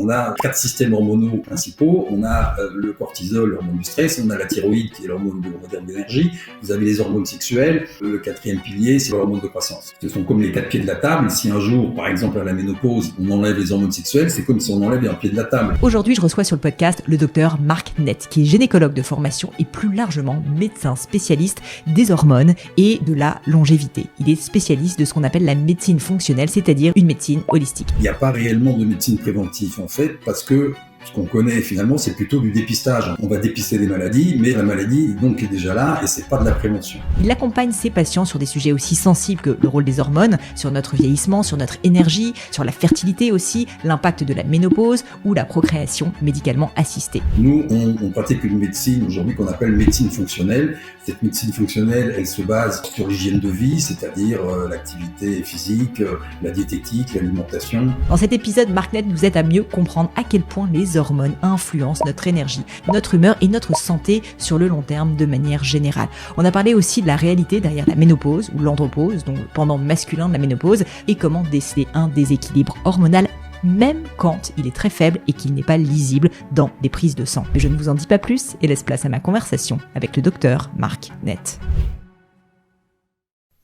on a 4 systèmes hormonaux principaux. On a le cortisol, l'hormone du stress, on a la thyroïde qui est l'hormone de l'énergie, vous avez les hormones sexuelles, le 4e pilier c'est l'hormone de croissance. Ce sont comme les 4 pieds de la table. Si un jour, par exemple à la ménopause, on enlève les hormones sexuelles, c'est comme si on enlève un pied de la table. Aujourd'hui, je reçois sur le podcast le docteur Marc Nett, qui est gynécologue de formation et plus largement médecin spécialiste des hormones et de la longévité. Il est spécialiste de ce qu'on appelle la médecine fonctionnelle, c'est-à-dire une médecine holistique. Il n'y a pas réellement de médecine préventive en fait, parce que ce qu'on connaît finalement, c'est plutôt du dépistage. On va dépister des maladies, mais la maladie donc est déjà là et c'est pas de la prévention. Il accompagne ses patients sur des sujets aussi sensibles que le rôle des hormones, sur notre vieillissement, sur notre énergie, sur la fertilité aussi, l'impact de la ménopause ou la procréation médicalement assistée. Nous, on pratique une médecine aujourd'hui qu'on appelle médecine fonctionnelle. Cette médecine fonctionnelle, elle se base sur l'hygiène de vie, c'est-à-dire l'activité physique, la diététique, l'alimentation. Dans cet épisode, Marc Nett nous aide à mieux comprendre à quel point les hormones influencent notre énergie, notre humeur et notre santé sur le long terme de manière générale. On a parlé aussi de la réalité derrière la ménopause ou l'andropause, donc le pendant masculin de la ménopause, et comment déceler un déséquilibre hormonal même quand il est très faible et qu'il n'est pas lisible dans des prises de sang. Mais je ne vous en dis pas plus et laisse place à ma conversation avec le docteur Marc Nett.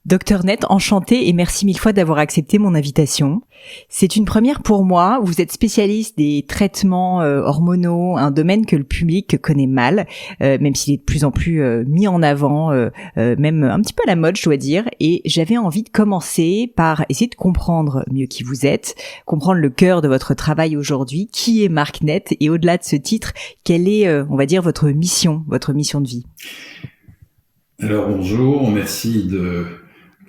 Docteur Nett, enchanté et merci mille fois d'avoir accepté mon invitation. C'est une première pour moi. Vous êtes spécialiste des traitements hormonaux, un domaine que le public connaît mal, même s'il est de plus en plus mis en avant, même un petit peu à la mode, je dois dire. Et j'avais envie de commencer par essayer de comprendre mieux qui vous êtes, comprendre le cœur de votre travail aujourd'hui, qui est Marc Nett, et au-delà de ce titre, quelle est, on va dire, votre mission de vie. Alors bonjour, merci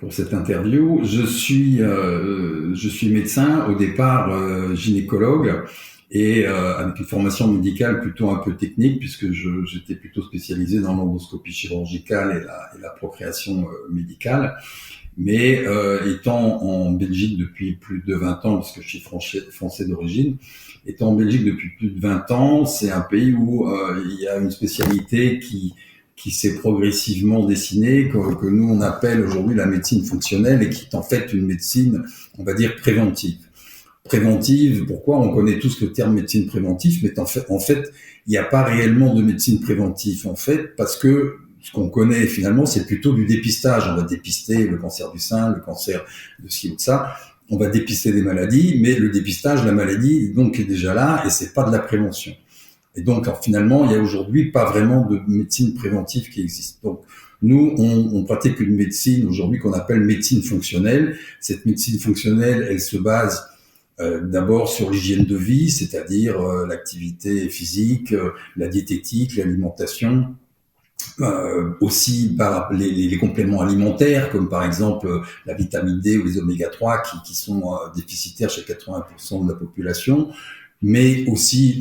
pour cette interview. Je suis médecin, au départ gynécologue, et avec une formation médicale plutôt un peu technique, puisque j'étais plutôt spécialisé dans l'endoscopie chirurgicale et la procréation médicale. Mais étant en Belgique depuis plus de 20 ans, parce que je suis français d'origine, étant en Belgique depuis plus de 20 ans, c'est un pays où il y a une spécialité qui s'est progressivement dessinée, que nous on appelle aujourd'hui la médecine fonctionnelle, et qui est en fait une médecine, on va dire, préventive. Préventive, pourquoi? On connaît tous le terme médecine préventive, mais en fait, il n'y a pas réellement de médecine préventive, en fait, parce que ce qu'on connaît finalement, c'est plutôt du dépistage. On va dépister le cancer du sein, le cancer de ci ou de ça. On va dépister des maladies, mais le dépistage, la maladie, donc, est déjà là, et c'est pas de la prévention. Et donc, alors, finalement, il y a aujourd'hui pas vraiment de médecine préventive qui existe. Donc, nous, on pratique une médecine aujourd'hui qu'on appelle médecine fonctionnelle. Cette médecine fonctionnelle, elle se base d'abord sur l'hygiène de vie, c'est-à-dire l'activité physique, la diététique, l'alimentation, aussi par les compléments alimentaires, comme par exemple la vitamine D ou les oméga 3 qui sont déficitaires chez 80% de la population. Mais aussi,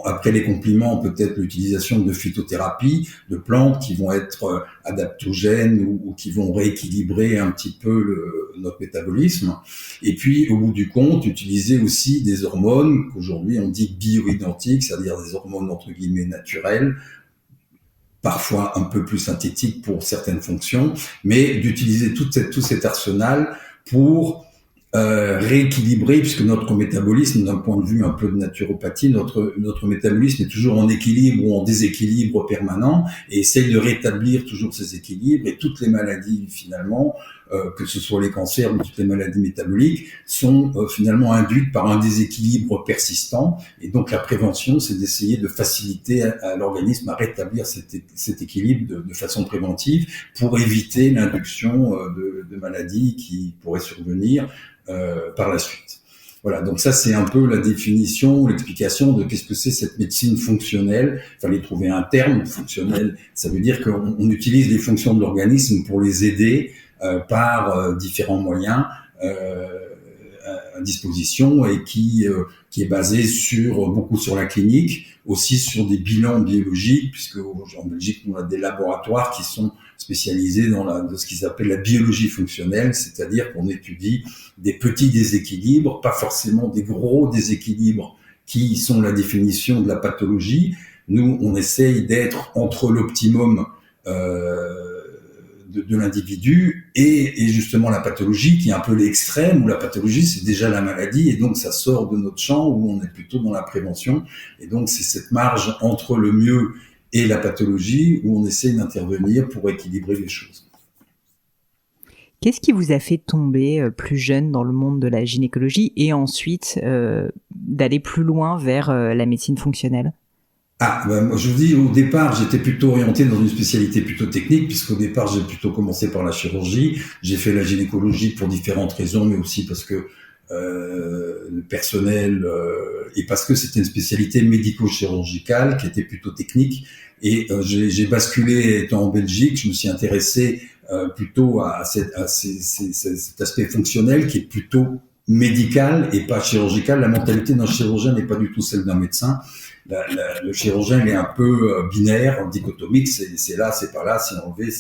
après les compléments, peut-être l'utilisation de phytothérapie, de plantes qui vont être adaptogènes ou qui vont rééquilibrer un petit peu notre métabolisme. Et puis, au bout du compte, utiliser aussi des hormones qu'aujourd'hui on dit bioidentiques, c'est-à-dire des hormones entre guillemets naturelles, parfois un peu plus synthétiques pour certaines fonctions, mais d'utiliser tout cet arsenal pour rééquilibrer, puisque notre métabolisme, d'un point de vue un peu de naturopathie, notre métabolisme est toujours en équilibre ou en déséquilibre permanent, et essaye de rétablir toujours ces équilibres. Et toutes les maladies, finalement, que ce soit les cancers ou toutes les maladies métaboliques, sont finalement induites par un déséquilibre persistant. Et donc la prévention, c'est d'essayer de faciliter à l'organisme à rétablir cet équilibre de façon préventive, pour éviter l'induction de maladies qui pourraient survenir par la suite. Voilà, donc ça c'est un peu la définition, l'explication de qu'est-ce que c'est cette médecine fonctionnelle. Il fallait trouver un terme fonctionnel, ça veut dire qu'on utilise les fonctions de l'organisme pour les aider par différents moyens à disposition, et qui est basé beaucoup sur la clinique, aussi sur des bilans biologiques, puisque en Belgique on a des laboratoires qui sont spécialisés dans ce qu'ils appellent la biologie fonctionnelle, c'est-à-dire qu'on étudie des petits déséquilibres, pas forcément des gros déséquilibres qui sont la définition de la pathologie. Nous, on essaye d'être entre l'optimum de l'individu et justement la pathologie qui est un peu l'extrême, où la pathologie c'est déjà la maladie et donc ça sort de notre champ où on est plutôt dans la prévention. Et donc c'est cette marge entre le mieux et la pathologie où on essaie d'intervenir pour équilibrer les choses. Qu'est-ce qui vous a fait tomber plus jeune dans le monde de la gynécologie et ensuite d'aller plus loin vers la médecine fonctionnelle ? Je vous dis, au départ, j'étais plutôt orienté dans une spécialité plutôt technique, puisqu'au départ, j'ai plutôt commencé par la chirurgie. J'ai fait la gynécologie pour différentes raisons, mais aussi parce que le personnel et parce que c'était une spécialité médico-chirurgicale qui était plutôt technique. Et j'ai basculé étant en Belgique, je me suis intéressé plutôt à cet aspect fonctionnel qui est plutôt médical et pas chirurgical. La mentalité d'un chirurgien n'est pas du tout celle d'un médecin. Le chirurgien il est un peu binaire, dichotomique, c'est là, c'est pas là, c'est enlevé,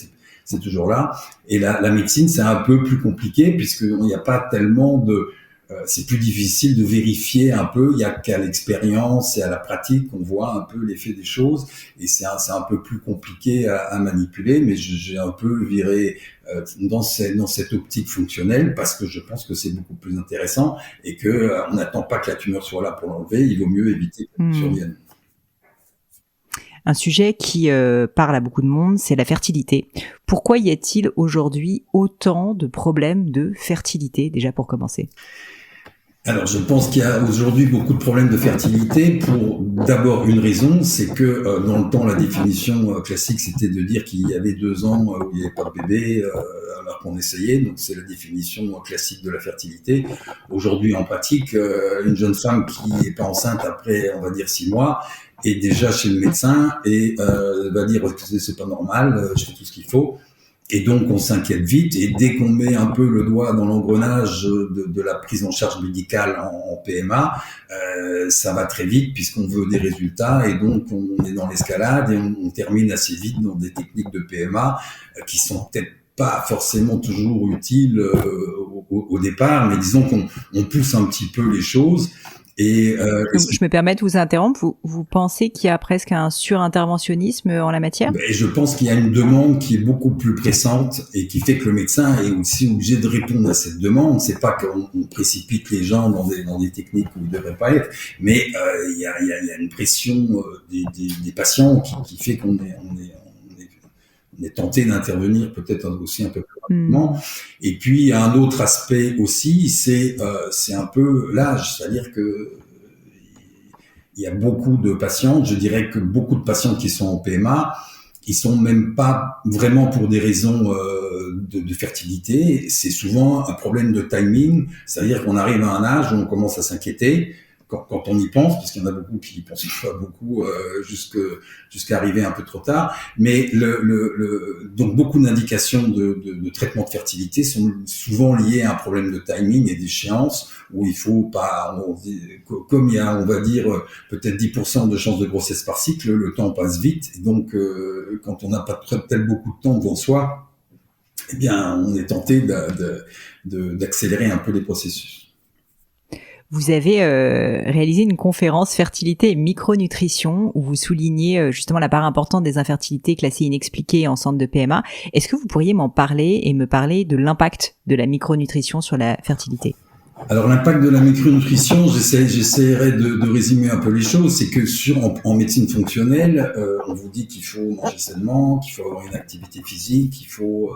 c'est toujours là. Et la médecine, c'est un peu plus compliqué puisqu'il n'y a pas tellement de... c'est plus difficile de vérifier un peu, il n'y a qu'à l'expérience et à la pratique qu'on voit un peu l'effet des choses. Et c'est un peu plus compliqué à manipuler, mais j'ai un peu viré dans cette optique fonctionnelle parce que je pense que c'est beaucoup plus intéressant et que on n'attend pas que la tumeur soit là pour l'enlever, il vaut mieux éviter qu'elle survienne. Un sujet qui parle à beaucoup de monde, c'est la fertilité. Pourquoi y a-t-il aujourd'hui autant de problèmes de fertilité, déjà pour commencer ? Alors, je pense qu'il y a aujourd'hui beaucoup de problèmes de fertilité pour d'abord une raison, c'est que dans le temps, la définition classique, c'était de dire qu'il y avait 2 ans où il n'y avait pas de bébé, alors qu'on essayait. Donc, c'est la définition classique de la fertilité. Aujourd'hui, en pratique, une jeune femme qui n'est pas enceinte après, on va dire 6 mois, est déjà chez le médecin et va dire c'est pas normal, je fais tout ce qu'il faut. Et donc, on s'inquiète vite. Et dès qu'on met un peu le doigt dans l'engrenage de la prise en charge médicale en PMA, ça va très vite puisqu'on veut des résultats. Et donc, on est dans l'escalade et on termine assez vite dans des techniques de PMA qui sont peut-être pas forcément toujours utiles au départ, mais disons qu'on pousse un petit peu les choses. Et je me permets de vous interrompre. Vous pensez qu'il y a presque un surinterventionnisme en la matière ? Je pense qu'il y a une demande qui est beaucoup plus pressante et qui fait que le médecin est aussi obligé de répondre à cette demande. C'est pas qu'on précipite les gens dans des techniques où ils ne devraient pas être, mais il y a une pression des patients qui fait qu'on est tenté d'intervenir peut-être aussi un peu plus rapidement. Et puis, il y a un autre aspect aussi, c'est un peu l'âge. C'est-à-dire que il y a beaucoup de patients, je dirais que beaucoup de patients qui sont en PMA, ils sont même pas vraiment pour des raisons de fertilité. C'est souvent un problème de timing. C'est-à-dire qu'on arrive à un âge où on commence à s'inquiéter. Quand on y pense, parce qu'il y en a beaucoup qui y pensent pas beaucoup jusqu'à arriver un peu trop tard, mais donc beaucoup d'indications de traitement de fertilité sont souvent liées à un problème de timing et d'échéance où il faut pas, comme il y a, on va dire, peut-être 10% de chances de grossesse par cycle, le temps passe vite, et donc quand on n'a pas tel beaucoup de temps devant soi, eh bien, on est tenté d'accélérer un peu les processus. Vous avez réalisé une conférence fertilité et micronutrition où vous soulignez justement la part importante des infertilités classées inexpliquées en centre de PMA. Est-ce que vous pourriez m'en parler et me parler de l'impact de la micronutrition sur la fertilité ? Alors l'impact de la micronutrition, j'essaierai de résumer un peu les choses. C'est que en médecine fonctionnelle, on vous dit qu'il faut manger sainement, qu'il faut avoir une activité physique, qu'il faut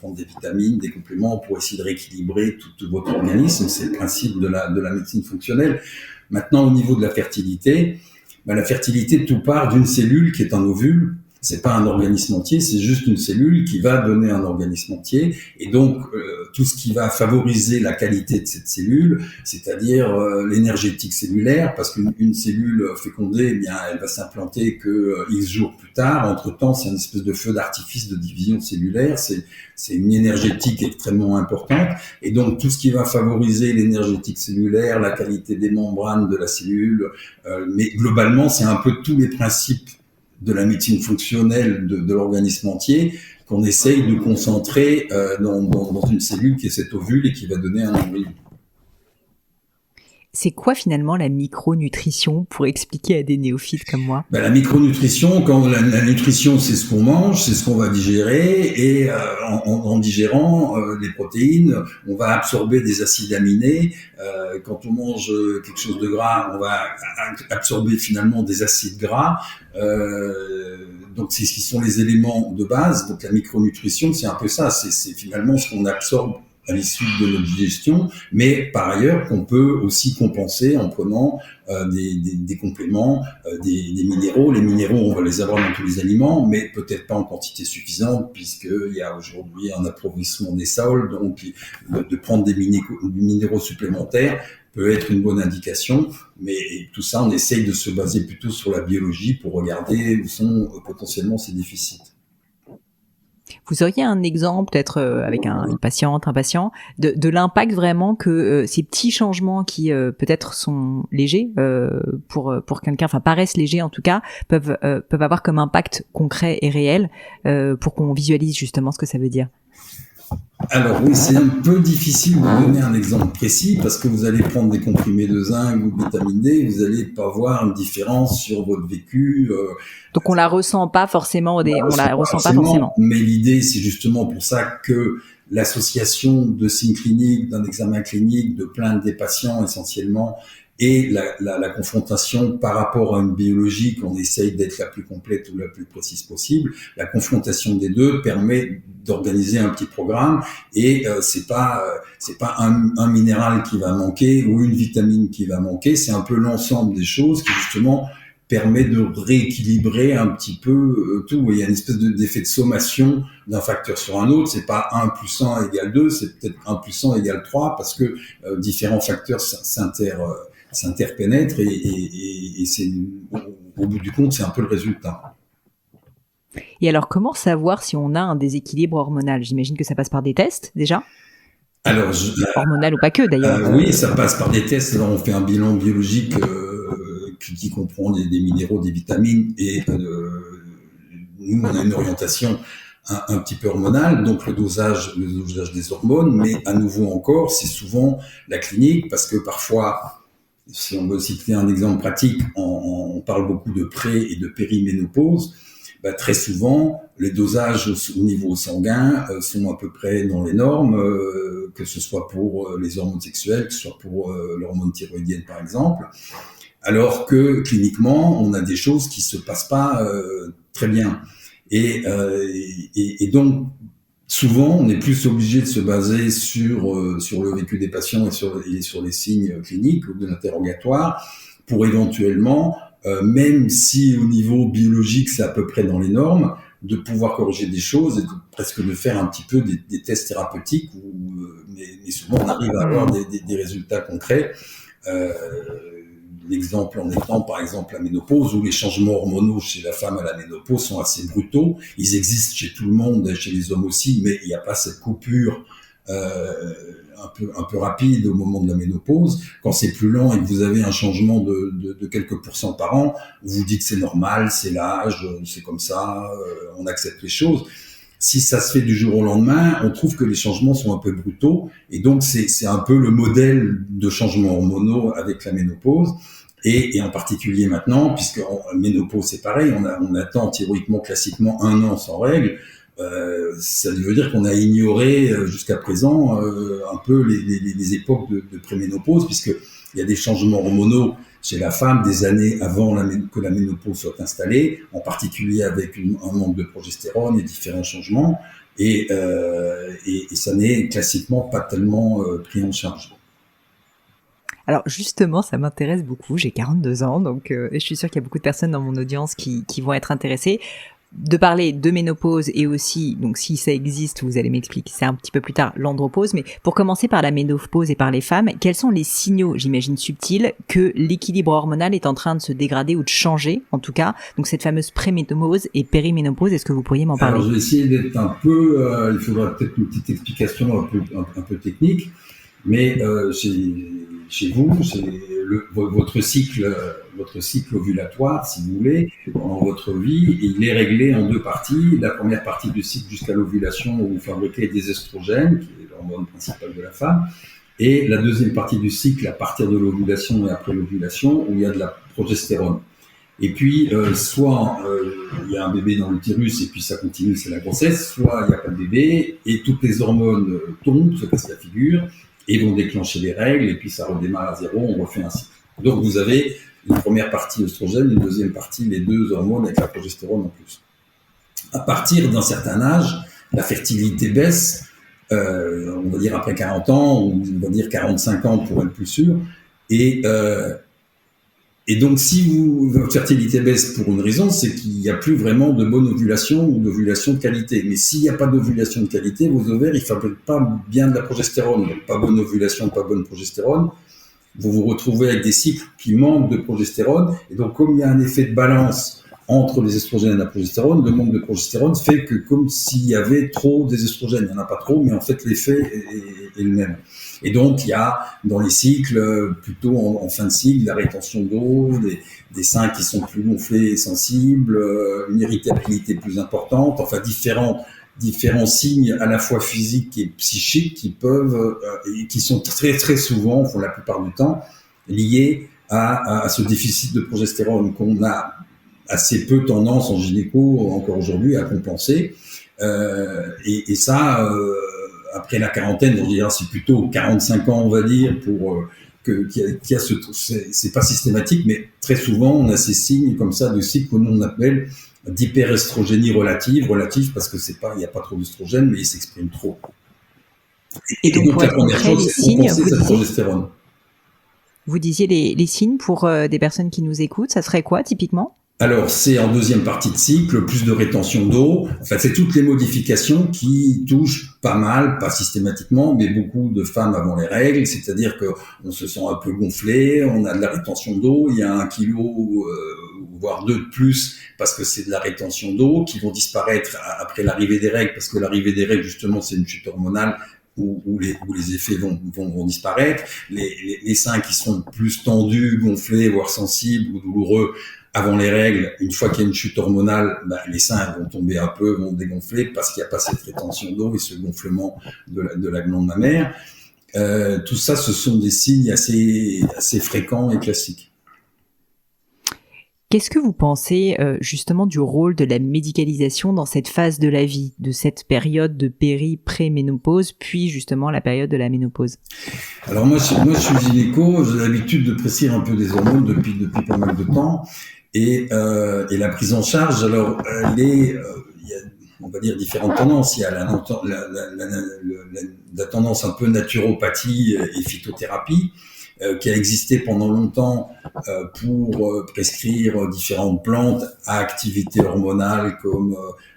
prendre des vitamines, des compléments pour essayer de rééquilibrer tout votre organisme. C'est le principe de la médecine fonctionnelle. Maintenant, au niveau de la fertilité, la fertilité, tout part d'une cellule qui est un ovule. C'est pas un organisme entier, c'est juste une cellule qui va donner un organisme entier. Et donc, tout ce qui va favoriser la qualité de cette cellule, c'est-à-dire l'énergétique cellulaire, parce qu'une cellule fécondée, eh bien, elle va s'implanter que X jours plus tard. Entre-temps, c'est une espèce de feu d'artifice de division cellulaire. C'est une énergétique extrêmement importante. Et donc, tout ce qui va favoriser l'énergétique cellulaire, la qualité des membranes de la cellule, mais globalement, c'est un peu tous les principes de la médecine fonctionnelle de l'organisme entier qu'on essaye de concentrer dans une cellule qui est cet ovule et qui va donner un embryon. C'est quoi finalement la micronutrition pour expliquer à des néophytes comme moi? La micronutrition, quand la nutrition, c'est ce qu'on mange, c'est ce qu'on va digérer, et en digérant les protéines, on va absorber des acides aminés. Quand on mange quelque chose de gras, on va absorber finalement des acides gras. Donc c'est ce qui sont les éléments de base. Donc la micronutrition, c'est un peu ça. C'est finalement ce qu'on absorbe à l'issue de notre digestion, mais par ailleurs qu'on peut aussi compenser en prenant des compléments, des minéraux. Les minéraux, on va les avoir dans tous les aliments, mais peut-être pas en quantité suffisante, puisqu'il y a aujourd'hui un appauvrissement des sols, donc de prendre des minéraux supplémentaires peut être une bonne indication, mais tout ça, on essaye de se baser plutôt sur la biologie pour regarder où sont potentiellement ces déficits. Vous auriez un exemple, peut-être avec une patiente, un patient, de l'impact vraiment que ces petits changements qui peut-être sont légers pour quelqu'un, enfin paraissent légers en tout cas, peuvent avoir comme impact concret et réel pour qu'on visualise justement ce que ça veut dire. Alors oui, c'est un peu difficile de donner un exemple précis parce que vous allez prendre des comprimés de zinc ou de vitamine D, vous allez pas voir une différence sur votre vécu. Donc on la ressent pas forcément, on la ressent pas forcément. Mais l'idée, c'est justement pour ça que l'association de signes cliniques, d'un examen clinique, de plainte des patients essentiellement, et la confrontation par rapport à une biologie qu'on essaye d'être la plus complète ou la plus précise possible, la confrontation des deux permet d'organiser un petit programme, et c'est pas un minéral qui va manquer ou une vitamine qui va manquer, c'est un peu l'ensemble des choses qui justement permet de rééquilibrer un petit peu tout. Il y a une espèce d'effet de sommation d'un facteur sur un autre. C'est pas 1 plus 1 égale 2, c'est peut-être 1 plus 1 égale 3 parce que différents facteurs s'interpénètrent et c'est, au bout du compte, c'est un peu le résultat. Et alors, comment savoir si on a un déséquilibre hormonal? J'imagine que ça passe par des tests, déjà? Alors, hormonal ou pas que, d'ailleurs. Oui, ça passe par des tests. Alors, on fait un bilan biologique qui comprend des minéraux, des vitamines, et nous, on a une orientation un petit peu hormonale, donc le dosage des hormones, mais à nouveau encore, c'est souvent la clinique, parce que parfois, si on veut citer un exemple pratique, on parle beaucoup de pré- et de périménopause. Très souvent, les dosages au niveau sanguin sont à peu près dans les normes, que ce soit pour les hormones sexuelles, que ce soit pour l'hormone thyroïdienne par exemple, alors que cliniquement, on a des choses qui se passent pas très bien. Et donc, souvent, on est plus obligé de se baser sur le vécu des patients et sur les signes cliniques ou de l'interrogatoire pour éventuellement, même si au niveau biologique c'est à peu près dans les normes, de pouvoir corriger des choses et presque de faire un petit peu des tests thérapeutiques, mais souvent on arrive à avoir des résultats concrets. L'exemple en étant par exemple la ménopause, où les changements hormonaux chez la femme à la ménopause sont assez brutaux. Ils existent chez tout le monde, chez les hommes aussi, mais il n'y a pas cette coupure un peu rapide au moment de la ménopause. Quand c'est plus lent et que vous avez un changement de quelques pourcents par an, vous vous dites c'est normal, c'est l'âge, c'est comme ça, on accepte les choses. Si ça se fait du jour au lendemain, on trouve que les changements sont un peu brutaux, et donc c'est un peu le modèle de changements hormonaux avec la ménopause. Et en particulier maintenant, puisque en ménopause c'est pareil, on attend théoriquement, classiquement 1 an sans règles. Ça veut dire qu'on a ignoré jusqu'à présent un peu les époques de préménopause, puisque il y a des changements hormonaux chez la femme des années avant que la ménopause soit installée, en particulier avec un manque de progestérone et différents changements, et ça n'est classiquement pas tellement pris en charge. Alors justement, ça m'intéresse beaucoup, j'ai 42 ans, donc je suis sûre qu'il y a beaucoup de personnes dans mon audience qui vont être intéressées. De parler de ménopause et aussi, donc si ça existe, vous allez m'expliquer, c'est un petit peu plus tard, l'andropause, mais pour commencer par la ménopause et par les femmes, quels sont les signaux, j'imagine subtils, que l'équilibre hormonal est en train de se dégrader ou de changer, en tout cas, donc cette fameuse préménopause et périménopause, est-ce que vous pourriez m'en parler? Alors je vais essayer d'être un peu, il faudra peut-être une petite explication un peu technique, mais chez vous, votre cycle ovulatoire, si vous voulez, dans votre vie, il est réglé en 2 parties. La première partie du cycle jusqu'à l'ovulation, où vous fabriquez des estrogènes, qui est l'hormone principale de la femme, et la deuxième partie du cycle à partir de l'ovulation et après l'ovulation où il y a de la progestérone. Et puis, soit il y a un bébé dans l'utérus et puis ça continue, c'est la grossesse, soit il n'y a pas de bébé et toutes les hormones tombent, se cassent la figure et vont déclencher les règles et puis ça redémarre à zéro, on refait un cycle. Donc vous avez une première partie oestrogène, une deuxième partie les deux hormones avec la progestérone en plus. À partir d'un certain âge, la fertilité baisse, on va dire après 40 ans, ou on va dire 45 ans pour être plus sûr, et donc, si votre fertilité baisse pour une raison, c'est qu'il n'y a plus vraiment de bonne ovulation ou d'ovulation de qualité. Mais s'il n'y a pas d'ovulation de qualité, vos ovaires, ils ne fabriquent pas bien de la progestérone. Donc, pas bonne ovulation, pas bonne progestérone. Vous vous retrouvez avec des cycles qui manquent de progestérone. Et donc, comme il y a un effet de balance entre les estrogènes et la progestérone, le manque de progestérone fait que comme s'il y avait trop des estrogènes. Il n'y en a pas trop, mais en fait, l'effet est le même. Et donc, il y a dans les cycles, plutôt en fin de cycle, la rétention d'eau, des seins qui sont plus gonflés et sensibles, une irritabilité plus importante, enfin différents signes à la fois physiques et psychiques qui peuvent, et qui sont très très souvent, pour la plupart du temps, liés à ce déficit de progestérone qu'on a assez peu tendance en gynéco encore aujourd'hui à compenser. Et ça... après la quarantaine, on dira c'est plutôt 45 ans, on va dire, pour qu'il y a c'est pas systématique, mais très souvent on a ces signes comme ça de cycle que l'on appelle d'hyperestrogénie relative parce que il n'y a pas trop d'oestrogène, mais il s'exprime trop. Et donc la première chose, c'est compenser cette progestérone. Vous disiez les signes pour des personnes qui nous écoutent, ça serait quoi typiquement ? Alors, c'est en deuxième partie de cycle, plus de rétention d'eau. Enfin, c'est toutes les modifications qui touchent pas mal, pas systématiquement, mais beaucoup de femmes avant les règles. C'est-à-dire que on se sent un peu gonflé, on a de la rétention d'eau, il y a 1 kilo, voire 2 de plus, parce que c'est de la rétention d'eau, qui vont disparaître après l'arrivée des règles, parce que l'arrivée des règles, justement, c'est une chute hormonale où les effets vont disparaître. Les seins qui sont plus tendus, gonflés, voire sensibles ou douloureux, avant les règles, une fois qu'il y a une chute hormonale, les seins vont tomber un peu, vont dégonfler parce qu'il n'y a pas cette rétention d'eau et ce gonflement de la glande mammaire. Tout ça, ce sont des signes assez fréquents et classiques. Qu'est-ce que vous pensez justement du rôle de la médicalisation dans cette phase de la vie, de cette période de pré-ménopause, puis justement la période de la ménopause ? Alors moi je suis gynéco, j'ai l'habitude de prescrire un peu des hormones depuis pas mal de temps. Et la prise en charge, alors il y a, on va dire, différentes tendances. Il y a la tendance un peu naturopathie et phytothérapie qui a existé pendant longtemps pour prescrire différentes plantes à activité hormonale comme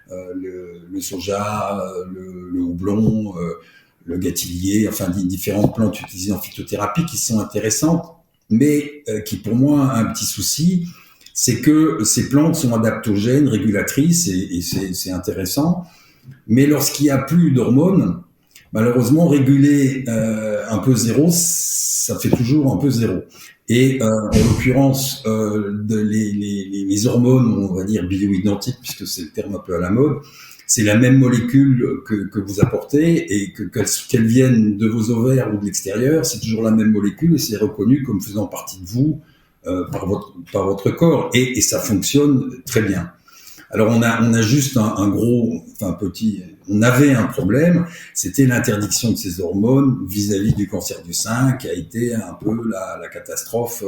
le soja, le houblon, le gâtillier, enfin différentes plantes utilisées en phytothérapie qui sont intéressantes, mais qui pour moi a un petit souci. C'est que ces plantes sont adaptogènes, régulatrices, et c'est intéressant. Mais lorsqu'il n'y a plus d'hormones, malheureusement, réguler un peu zéro, ça fait toujours un peu zéro. Et en l'occurrence, les hormones, on va dire bioidentiques, puisque c'est le terme un peu à la mode, c'est la même molécule que vous apportez, et qu'elles viennent de vos ovaires ou de l'extérieur, c'est toujours la même molécule, et c'est reconnu comme faisant partie de vous, par votre corps, et ça fonctionne très bien. Alors on a juste on avait un problème, c'était l'interdiction de ces hormones vis-à-vis du cancer du sein, qui a été un peu la catastrophe,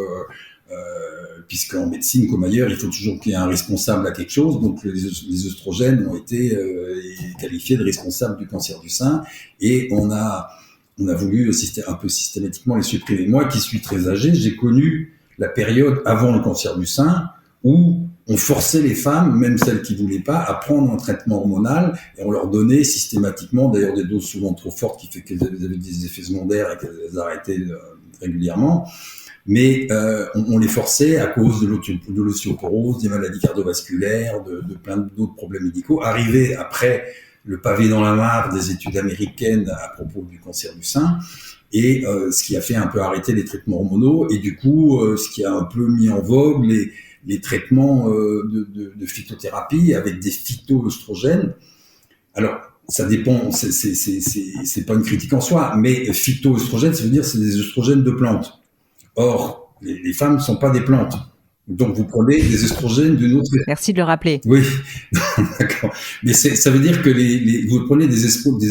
puisqu'en médecine comme ailleurs, il faut toujours qu'il y ait un responsable à quelque chose. Donc les œstrogènes ont été qualifiés de responsables du cancer du sein, et on a voulu un peu systématiquement les supprimer. Moi, qui suis très âgé, j'ai connu la période avant le cancer du sein où on forçait les femmes, même celles qui voulaient pas, à prendre un traitement hormonal, et on leur donnait systématiquement, d'ailleurs des doses souvent trop fortes qui fait qu'elles avaient des effets secondaires et qu'elles arrêtaient régulièrement. Mais on les forçait à cause de l'ostéoporose, des maladies cardiovasculaires, de plein d'autres problèmes médicaux. Arrivé après le pavé dans la mare des études américaines à propos du cancer du sein, et ce qui a fait un peu arrêter les traitements hormonaux, et du coup ce qui a un peu mis en vogue les traitements de phytothérapie avec des phytoœstrogènes. Alors ça dépend, c'est pas une critique en soi, mais phytoestrogènes, ça veut dire c'est des œstrogènes de plantes. Or, les femmes ne sont pas des plantes. Donc, vous prenez des œstrogènes d'une autre. Merci de le rappeler. Oui, d'accord. Mais ça veut dire que vous prenez des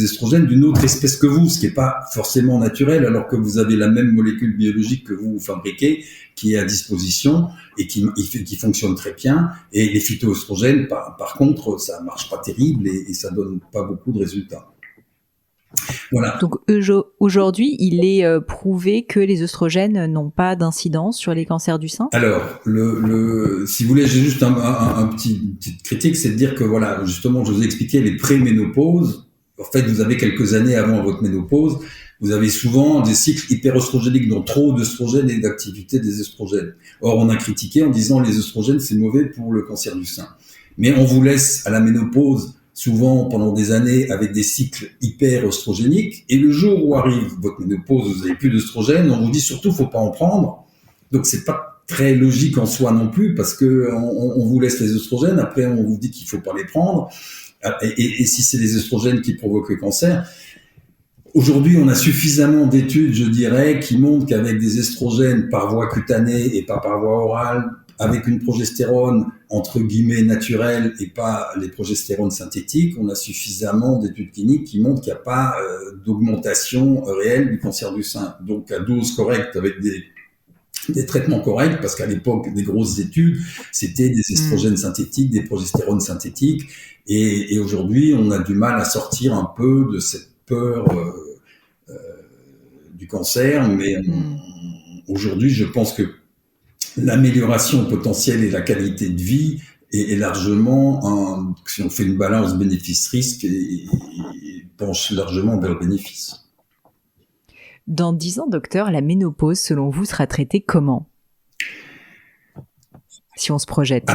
estrogènes d'une autre espèce que vous, ce qui n'est pas forcément naturel, alors que vous avez la même molécule biologique que vous fabriquez, qui est à disposition et qui fonctionne très bien. Et les phytoestrogènes, par contre, ça marche pas terrible et ça donne pas beaucoup de résultats. Voilà. Donc aujourd'hui, il est prouvé que les œstrogènes n'ont pas d'incidence sur les cancers du sein. Alors, si vous voulez, j'ai juste une petite critique, c'est de dire que voilà, justement, je vous ai expliqué les pré-ménopauses. En fait, vous avez quelques années avant votre ménopause, vous avez souvent des cycles hyperoestrogéniques, dont trop d'œstrogènes et d'activité des œstrogènes. Or, on a critiqué en disant les œstrogènes, c'est mauvais pour le cancer du sein. Mais on vous laisse à la ménopause souvent pendant des années avec des cycles hyper-œstrogéniques, et le jour où arrive votre ménopause, vous n'avez plus d'œstrogènes, on vous dit surtout faut pas en prendre. Donc c'est pas très logique en soi non plus, parce que on vous laisse les œstrogènes, après on vous dit qu'il faut pas les prendre, et si c'est les œstrogènes qui provoquent le cancer. Aujourd'hui, on a suffisamment d'études, je dirais, qui montrent qu'avec des estrogènes par voie cutanée et pas par voie orale, avec une progestérone entre guillemets naturelle et pas les progestérones synthétiques, on a suffisamment d'études cliniques qui montrent qu'il n'y a pas d'augmentation réelle du cancer du sein. Donc à dose correcte, avec des traitements corrects, parce qu'à l'époque des grosses études, c'était des estrogènes synthétiques, des progestérones synthétiques, et aujourd'hui on a du mal à sortir un peu de cette peur du cancer, mais aujourd'hui je pense que l'amélioration potentielle et la qualité de vie est largement, si on fait une balance bénéfice-risque, et penche largement vers le bénéfice. Dans 10 ans, docteur, la ménopause, selon vous, sera traitée comment ? Si on se projette.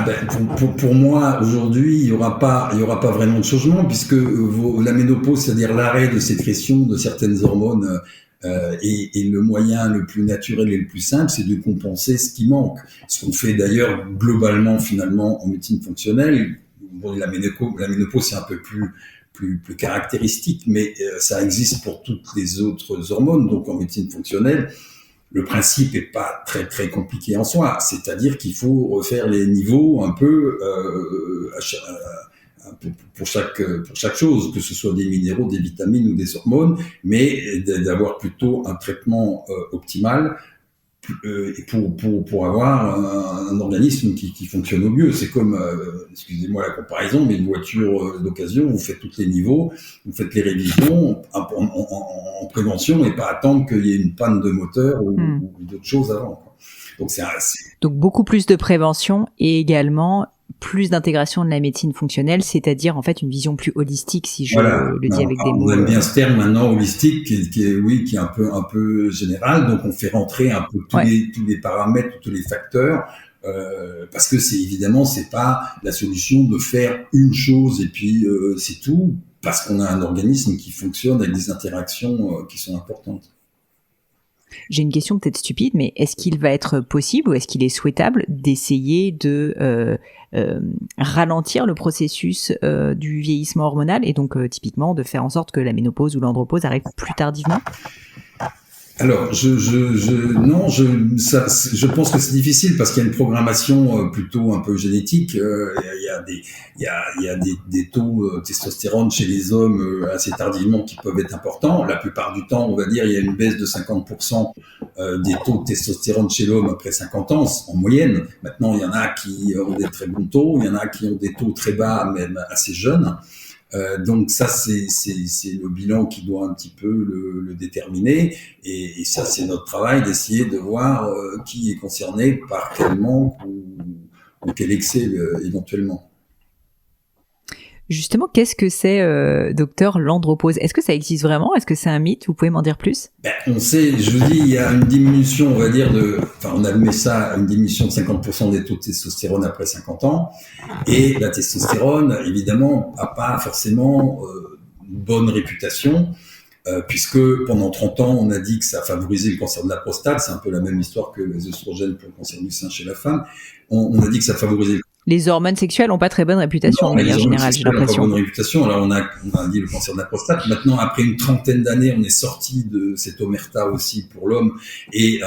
Pour moi, aujourd'hui, il y aura pas vraiment de changement, puisque la ménopause, c'est-à-dire l'arrêt de sécrétion de certaines hormones, et le moyen le plus naturel et le plus simple, c'est de compenser ce qui manque. Ce qu'on fait d'ailleurs globalement, finalement, en médecine fonctionnelle. Bon, la ménopause, c'est un peu plus caractéristique, mais ça existe pour toutes les autres hormones. Donc, en médecine fonctionnelle, le principe est pas très très compliqué en soi. C'est-à-dire qu'il faut refaire les niveaux un peu pour chaque chose, que ce soit des minéraux, des vitamines ou des hormones, mais d'avoir plutôt un traitement optimal pour avoir un organisme qui fonctionne au mieux. C'est comme, excusez-moi la comparaison, mais une voiture d'occasion, vous faites tous les niveaux, vous faites les révisions en prévention, et pas attendre qu'il y ait une panne de moteur ou d'autres choses avant, quoi. Donc beaucoup plus de prévention et également plus d'intégration de la médecine fonctionnelle, c'est-à-dire en fait une vision plus holistique, si je le dis avec des mots. On aime bien ce terme maintenant, holistique, qui est un peu général. Donc on fait rentrer un peu tous les paramètres, tous les facteurs, parce que c'est pas la solution de faire une chose et puis c'est tout, parce qu'on a un organisme qui fonctionne avec des interactions qui sont importantes. J'ai une question peut-être stupide, mais est-ce qu'il va être possible ou est-ce qu'il est souhaitable d'essayer de ralentir le processus du vieillissement hormonal et donc typiquement de faire en sorte que la ménopause ou l'andropause arrive plus tardivement ? Alors, je pense que c'est difficile parce qu'il y a une programmation plutôt un peu génétique. Il y a des taux de testostérone chez les hommes assez tardivement qui peuvent être importants. La plupart du temps, on va dire, il y a une baisse de 50% des taux de testostérone chez l'homme après 50 ans, en moyenne. Maintenant, il y en a qui ont des très bons taux, il y en a qui ont des taux très bas, même assez jeunes. Donc ça, c'est le bilan qui doit un petit peu le déterminer, et ça, c'est notre travail d'essayer de voir qui est concerné par quel manque ou quel excès éventuellement. Justement, qu'est-ce que c'est, docteur, l'andropause ? Est-ce que ça existe vraiment ? Est-ce que c'est un mythe ? Vous pouvez m'en dire plus ? On sait, je vous dis, il y a une diminution, on va dire, on admet ça, une diminution de 50% des taux de testostérone après 50 ans. Et la testostérone, évidemment, a pas forcément une bonne réputation, puisque pendant 30 ans, on a dit que ça favorisait le cancer de la prostate. C'est un peu la même histoire que les œstrogènes pour le cancer du sein chez la femme. On a dit que ça favorisait Les hormones sexuelles n'ont pas très bonne réputation de manière générale, j'ai l'impression. Pas bonne réputation. Alors on a dit le cancer de la prostate. Maintenant, après une trentaine d'années, on est sorti de cette omerta aussi pour l'homme et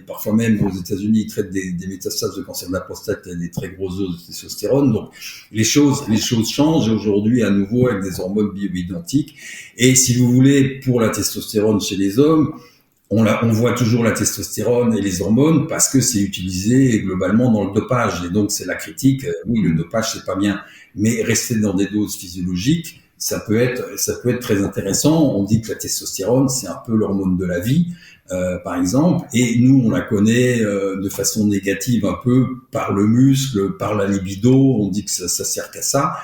parfois même aux États-Unis, ils traitent des métastases de cancer de la prostate et des très grosses doses de testostérone. Donc les choses changent aujourd'hui à nouveau avec des hormones bioidentiques. Et si vous voulez, pour la testostérone chez les hommes, on voit toujours la testostérone et les hormones parce que c'est utilisé globalement dans le dopage. Et donc, c'est la critique. Oui, le dopage, c'est pas bien. Mais rester dans des doses physiologiques, ça peut être très intéressant. On dit que la testostérone, c'est un peu l'hormone de la vie, par exemple. Et nous, on la connaît de façon négative un peu par le muscle, par la libido. On dit que ça sert qu'à ça.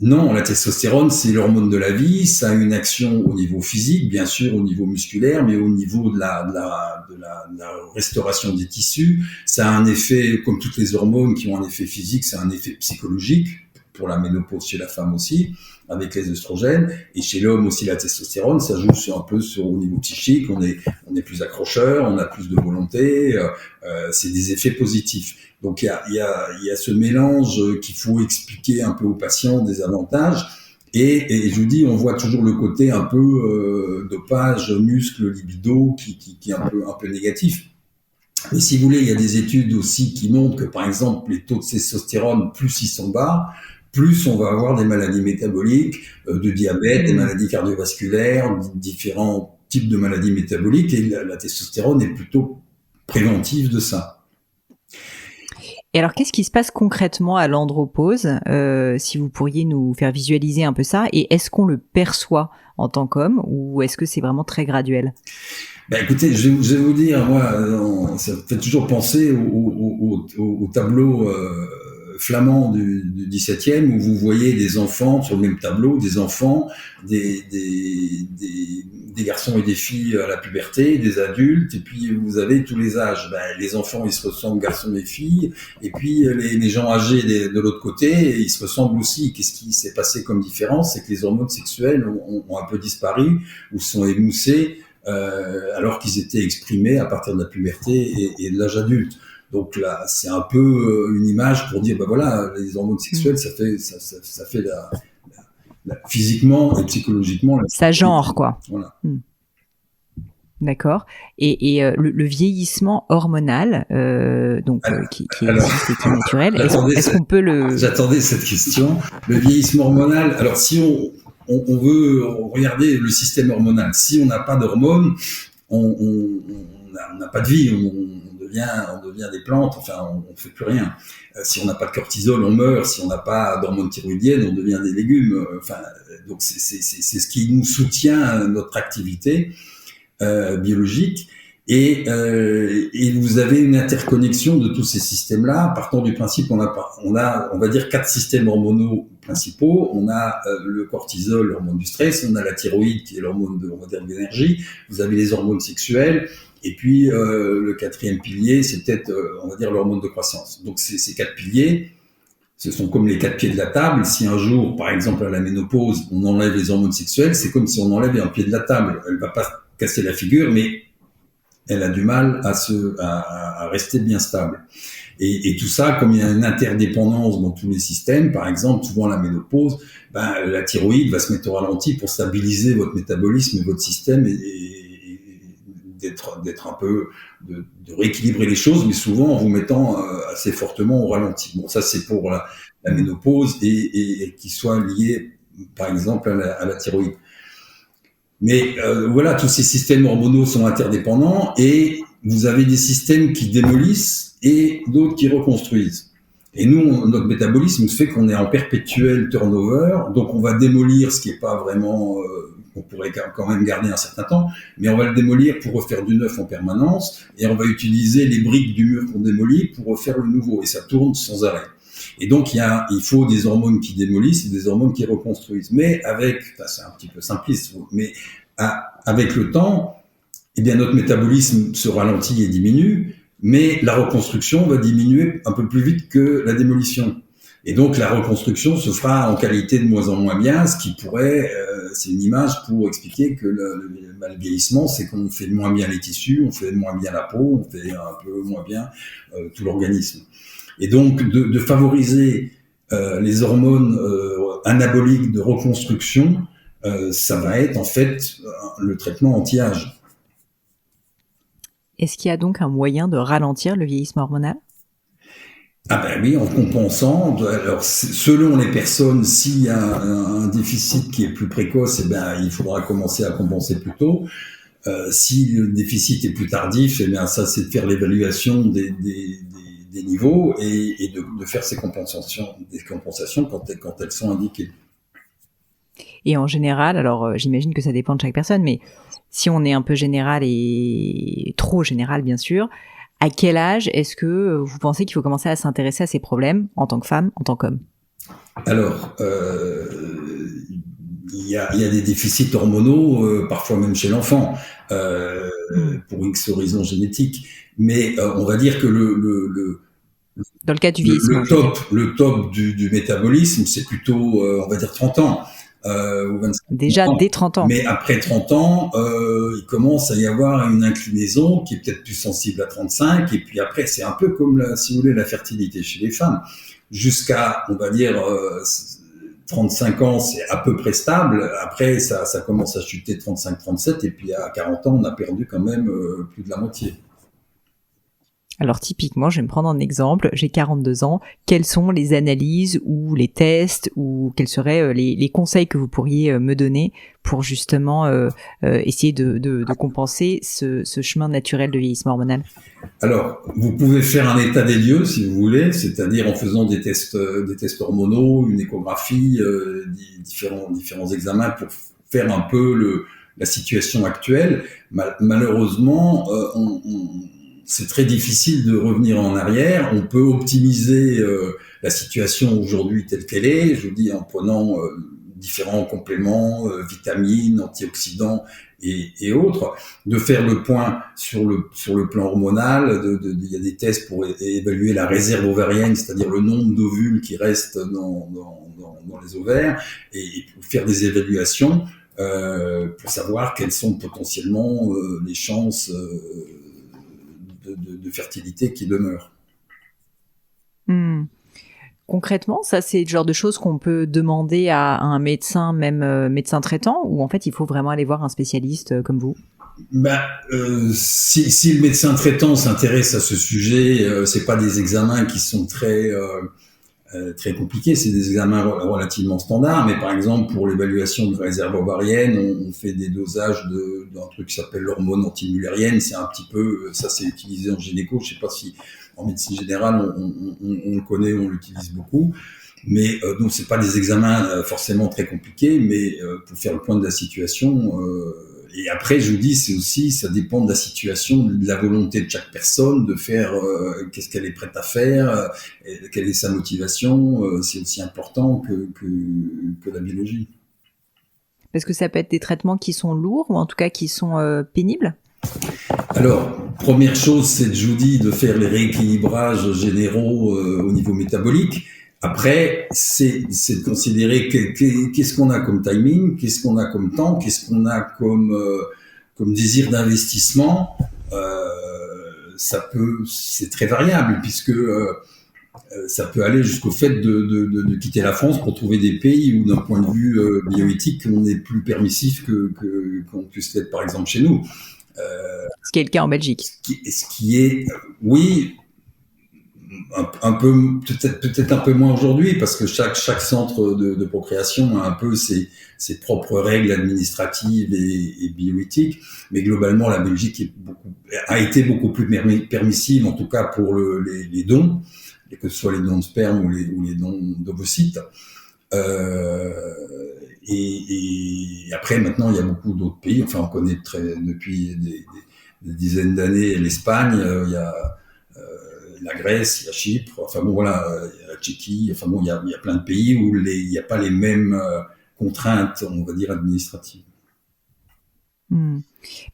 Non, la testostérone, c'est l'hormone de la vie. Ça a une action au niveau physique, bien sûr, au niveau musculaire, mais au niveau de la restauration des tissus. Ça a un effet, comme toutes les hormones qui ont un effet physique, ça a un effet psychologique, pour la ménopause chez la femme aussi, avec les œstrogènes. Et chez l'homme aussi, la testostérone, ça joue un peu au niveau psychique. On est plus accrocheur, on a plus de volonté. C'est des effets positifs. Donc il y a ce mélange qu'il faut expliquer un peu aux patients des avantages. Et je vous dis, on voit toujours le côté un peu dopage, muscle, libido, qui est un peu négatif. Mais si vous voulez, il y a des études aussi qui montrent que, par exemple, les taux de testostérone, plus ils sont bas, plus on va avoir des maladies métaboliques, de diabète, des maladies cardiovasculaires, différents types de maladies métaboliques. Et la testostérone est plutôt préventive de ça. Et alors, qu'est-ce qui se passe concrètement à l'andropause, si vous pourriez nous faire visualiser un peu ça, et est-ce qu'on le perçoit en tant qu'homme, ou est-ce que c'est vraiment très graduel? Écoutez, je vais vous dire, moi, ça me fait toujours penser au tableau flamand du 17e, où vous voyez des enfants sur le même tableau, des enfants, des garçons et des filles à la puberté, des adultes, et puis vous avez tous les âges. Les enfants, ils se ressemblent, garçons et filles, et puis les gens âgés de l'autre côté, ils se ressemblent aussi. Qu'est-ce qui s'est passé comme différence? C'est que les hormones sexuelles ont un peu disparu, ou sont émoussées, alors qu'ils étaient exprimés à partir de la puberté et de l'âge adulte. Donc là, c'est un peu une image pour dire, voilà, les hormones sexuelles, ça fait physiquement et psychologiquement. Ça genre, quoi. Voilà. D'accord. Et le vieillissement hormonal, qui existe et qui est naturel, est-ce qu'on peut le... J'attendais cette question. Le vieillissement hormonal, alors si on veut regarder le système hormonal, si on n'a pas d'hormones, on n'a pas de vie, on devient des plantes, enfin, on fait plus rien. Si on n'a pas de cortisol, on meurt. Si on n'a pas d'hormones thyroïdiennes, on devient des légumes. Donc c'est ce qui nous soutient notre activité biologique. Et vous avez une interconnexion de tous ces systèmes-là. Partant du principe qu'on on va dire 4 systèmes hormonaux principaux. On a le cortisol, l'hormone du stress. On a la thyroïde, qui est l'hormone de l'énergie. Vous avez les hormones sexuelles. Et puis le 4e pilier, c'est peut-être, on va dire, l'hormone de croissance. Donc ces 4 piliers, ce sont comme les 4 pieds de la table. Si un jour, par exemple, à la ménopause, on enlève les hormones sexuelles, c'est comme si on enlève un pied de la table. Elle va pas casser la figure, mais elle a du mal à rester bien stable. Et tout ça, comme il y a une interdépendance dans tous les systèmes, par exemple, souvent la ménopause, la thyroïde va se mettre au ralenti pour stabiliser votre métabolisme et votre système et d'être un peu, de rééquilibrer les choses, mais souvent en vous mettant assez fortement au ralenti. Bon, ça c'est pour la ménopause et qui soit lié, par exemple, à la thyroïde. Mais voilà, tous ces systèmes hormonaux sont interdépendants et vous avez des systèmes qui démolissent et d'autres qui reconstruisent. Et nous, notre métabolisme fait qu'on est en perpétuel turnover, donc on va démolir ce qui n'est pas vraiment... on pourrait quand même garder un certain temps, mais on va le démolir pour refaire du neuf en permanence, et on va utiliser les briques du mur qu'on démolit pour refaire le nouveau, et ça tourne sans arrêt. Et donc il faut des hormones qui démolissent et des hormones qui reconstruisent. Mais c'est un petit peu simpliste, mais avec le temps, eh bien notre métabolisme se ralentit et diminue, mais la reconstruction va diminuer un peu plus vite que la démolition. Et donc la reconstruction se fera en qualité de moins en moins bien, ce qui pourrait, c'est une image pour expliquer que le vieillissement, c'est qu'on fait moins bien les tissus, on fait moins bien la peau, on fait un peu moins bien tout l'organisme. Et donc de favoriser les hormones anaboliques de reconstruction, ça va être en fait le traitement anti-âge. Est-ce qu'il y a donc un moyen de ralentir le vieillissement hormonal ? Ah ben oui, en compensant. Alors selon les personnes, s'il y a un déficit qui est plus précoce, eh ben il faudra commencer à compenser plus tôt. Si le déficit est plus tardif, eh bien ça c'est de faire l'évaluation des niveaux et de faire ces compensations quand elles sont indiquées. Et en général, alors j'imagine que ça dépend de chaque personne, mais si on est un peu général et trop général bien sûr, à quel âge est-ce que vous pensez qu'il faut commencer à s'intéresser à ces problèmes en tant que femme, en tant qu'homme ? Alors, il y a des déficits hormonaux, parfois même chez l'enfant, pour X raisons génétiques. Mais on va dire que dans le cas du vieillissement, le top du métabolisme, c'est plutôt, on va dire 30 ans. Ou 25 déjà ans. Dès 30 ans. Mais après 30 ans, il commence à y avoir une inclinaison qui est peut-être plus sensible à 35. Et puis après, c'est un peu comme, si vous voulez, la fertilité chez les femmes. Jusqu'à, on va dire, 35 ans, c'est à peu près stable. Après, ça commence à chuter 35-37. Et puis à 40 ans, on a perdu quand même plus de la moitié. Alors typiquement, je vais me prendre un exemple, j'ai 42 ans, quelles sont les analyses ou les tests ou quels seraient les conseils que vous pourriez me donner pour justement essayer de compenser ce chemin naturel de vieillissement hormonal ? Alors, vous pouvez faire un état des lieux si vous voulez, c'est-à-dire en faisant des tests hormonaux, une échographie, différents examens pour faire un peu la situation actuelle. Malheureusement, c'est très difficile de revenir en arrière. On peut optimiser la situation aujourd'hui telle qu'elle est, je vous dis, en prenant différents compléments, vitamines, antioxydants et autres, de faire le point sur le plan hormonal. Il y a des tests pour évaluer la réserve ovarienne, c'est-à-dire le nombre d'ovules qui restent dans les ovaires, et pour faire des évaluations pour savoir quelles sont potentiellement les chances de fertilité qui demeure. Concrètement, ça c'est le genre de choses qu'on peut demander à un médecin, même médecin traitant, ou en fait il faut vraiment aller voir un spécialiste comme vous ? Si le médecin traitant s'intéresse à ce sujet, c'est pas des examens qui sont très compliqués, c'est des examens relativement standards, mais par exemple pour l'évaluation de réserve ovarienne, on fait des dosages d'un truc qui s'appelle l'hormone antimullérienne. C'est un petit peu, ça c'est utilisé en gynéco, je sais pas si en médecine générale on le connaît, on l'utilise beaucoup, mais donc c'est pas des examens forcément très compliqués, mais pour faire le point de la situation. Et après, je vous dis, c'est aussi, ça dépend de la situation, de la volonté de chaque personne, de faire qu'est-ce qu'elle est prête à faire, quelle est sa motivation. C'est aussi important que la biologie. Parce que ça peut être des traitements qui sont lourds, ou en tout cas qui sont pénibles ? Alors, première chose, c'est, je vous dis, de faire les rééquilibrages généraux au niveau métabolique. Après, c'est de considérer qu'est-ce qu'on a comme timing, qu'est-ce qu'on a comme temps, qu'est-ce qu'on a comme désir d'investissement. C'est très variable, puisque ça peut aller jusqu'au fait de quitter la France pour trouver des pays où, d'un point de vue bioéthique, on est plus permissif qu'on puisse l'être, par exemple, chez nous. Ce qui est le cas en Belgique. Ce qui est, oui, un peu, peut-être un peu moins aujourd'hui, parce que chaque centre de procréation a un peu ses propres règles administratives et bioéthiques, mais globalement la Belgique a été beaucoup plus permissive, en tout cas pour les dons, que ce soit les dons de sperme ou les dons d'ovocytes. Et après, maintenant, il y a beaucoup d'autres pays. Enfin, on connaît depuis des dizaines d'années l'Espagne, il y a la Grèce, il y a Chypre, enfin bon voilà, il y a la Tchéquie, enfin bon, il y a plein de pays où il n'y a pas les mêmes contraintes, on va dire, administratives.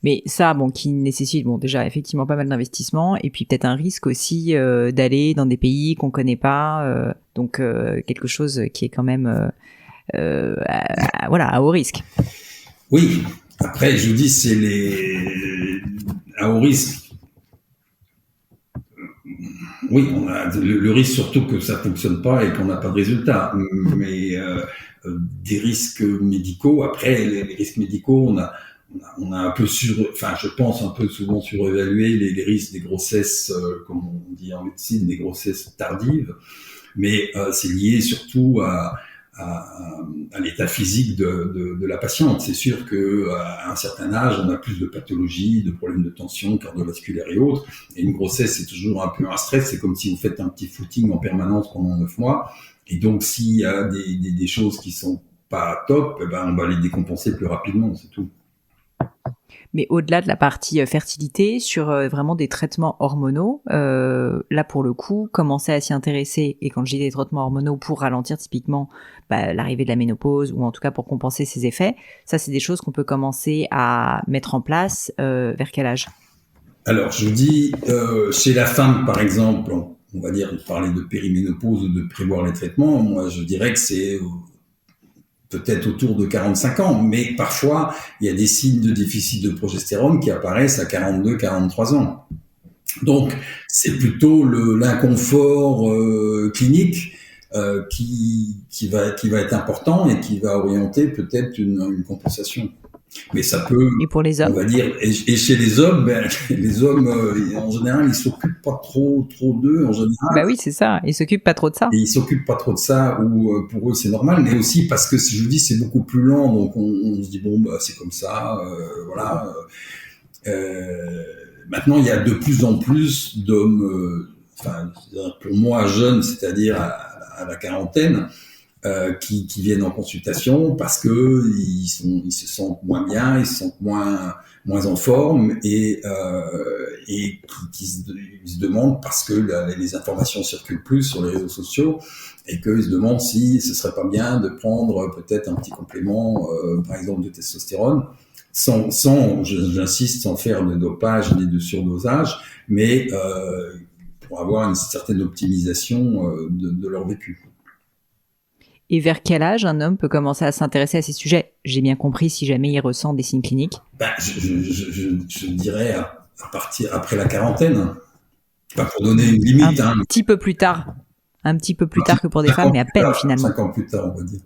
Mais ça, bon, qui nécessite, bon, déjà effectivement pas mal d'investissement, et puis peut-être un risque aussi d'aller dans des pays qu'on connaît pas, donc quelque chose qui est quand même, voilà, à haut risque. Oui. Après, je vous dis, c'est à haut risque. Oui, on a le risque surtout que ça fonctionne pas et qu'on n'a pas de résultat. Mais des risques médicaux, après les risques médicaux, on a un peu enfin je pense un peu souvent surévalué les risques des grossesses, comme on dit en médecine, des grossesses tardives. Mais c'est lié surtout à l'état physique de la patiente. C'est sûr qu'à un certain âge, on a plus de pathologies, de problèmes de tension cardiovasculaire et autres. Et une grossesse, c'est toujours un peu un stress. C'est comme si vous faites un petit footing en permanence pendant 9 mois. Et donc, s'il y a des choses qui sont pas top, eh ben, on va les décompenser plus rapidement, c'est tout. Mais au-delà de la partie fertilité, sur vraiment des traitements hormonaux, là pour le coup, commencer à s'y intéresser, et quand je dis des traitements hormonaux pour ralentir typiquement l'arrivée de la ménopause, ou en tout cas pour compenser ses effets, ça c'est des choses qu'on peut commencer à mettre en place vers quel âge? Alors, je vous dis, chez la femme, par exemple, on va dire parler de périménopause ou de prévoir les traitements, moi je dirais que c'est peut-être autour de 45 ans, mais parfois, il y a des signes de déficit de progestérone qui apparaissent à 42, 43 ans. Donc, c'est plutôt l'inconfort clinique qui va être important et qui va orienter peut-être une compensation. Mais ça peut, et pour les hommes, on va dire, et chez les hommes, les hommes, en général, ils s'occupent pas trop d'eux, en général. Bah oui, c'est ça. Ils s'occupent pas trop de ça. Et ils s'occupent pas trop de ça, ou pour eux c'est normal, mais aussi parce que, si je vous dis, c'est beaucoup plus lent, donc on se dit bon, bah c'est comme ça, voilà. Maintenant, il y a de plus en plus d'hommes, enfin, pour moi jeunes, c'est-à-dire à la quarantaine, qui viennent en consultation parce que ils se sentent moins bien, ils se sentent moins en forme et qui se demandent, parce que les informations circulent plus sur les réseaux sociaux, et qu'ils se demandent si ce serait pas bien de prendre peut-être un petit complément, par exemple de testostérone, j'insiste, sans faire de dopage ni de surdosage, mais pour avoir une certaine optimisation de leur vécu. Et vers quel âge un homme peut commencer à s'intéresser à ces sujets? J'ai bien compris, si jamais il ressent des signes cliniques. Je dirais à partir après la quarantaine. Pas pour donner une limite. Un petit peu plus tard. Un petit peu plus tard que pour des femmes, mais à peine finalement. 5 ans plus tard, on va dire.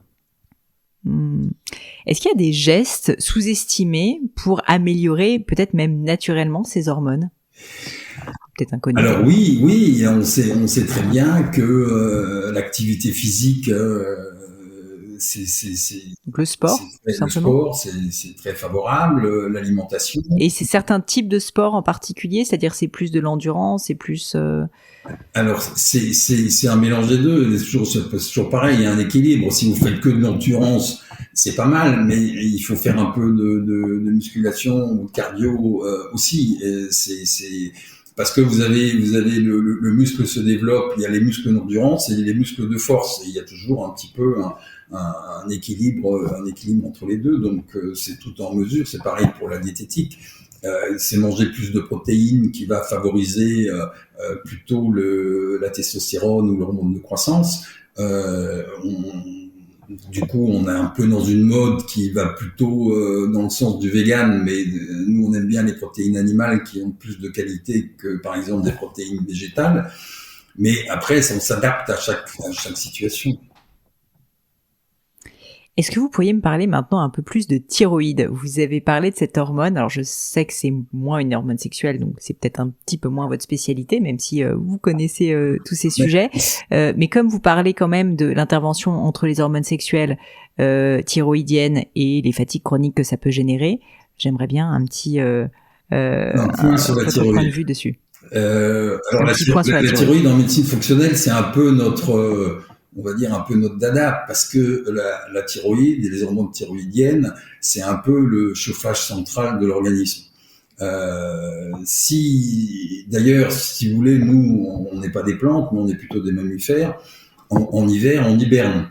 Est-ce qu'il y a des gestes sous-estimés pour améliorer, peut-être même naturellement, ces hormones? Peut-être inconnu. Alors oui, on sait très bien que l'activité physique, donc le sport, c'est très favorable, l'alimentation. Et c'est certains types de sports en particulier, c'est-à-dire c'est plus de l'endurance, c'est plus. Alors c'est un mélange des deux. C'est toujours pareil, il y a un équilibre. Si vous faites que de l'endurance, c'est pas mal, mais il faut faire un peu de musculation ou de cardio aussi. C'est parce que vous avez le muscle se développe, il y a les muscles d'endurance et les muscles de force, et il y a toujours un petit peu un équilibre entre les deux. Donc c'est tout en mesure. C'est pareil pour la diététique. C'est manger plus de protéines qui va favoriser plutôt la testostérone ou l'hormone de croissance. Du coup, on est un peu dans une mode qui va plutôt dans le sens du vegan, mais nous, on aime bien les protéines animales qui ont plus de qualité que, par exemple, des protéines végétales. Mais après, on s'adapte à chaque situation. Est-ce que vous pourriez me parler maintenant un peu plus de thyroïde? Vous avez parlé de cette hormone. Alors, je sais que c'est moins une hormone sexuelle, donc c'est peut-être un petit peu moins votre spécialité, même si vous connaissez tous ces sujets. Mais comme vous parlez quand même de l'intervention entre les hormones sexuelles thyroïdiennes et les fatigues chroniques que ça peut générer, j'aimerais bien un petit sur la thyroïde. Point de vue dessus. Alors, la thyroïde en médecine fonctionnelle, c'est un peu on va dire un peu notre dada, parce que la thyroïde et les hormones thyroïdiennes, c'est un peu le chauffage central de l'organisme. D'ailleurs, si vous voulez, nous, on n'est pas des plantes, mais on est plutôt des mammifères. En hiver, on hiberne.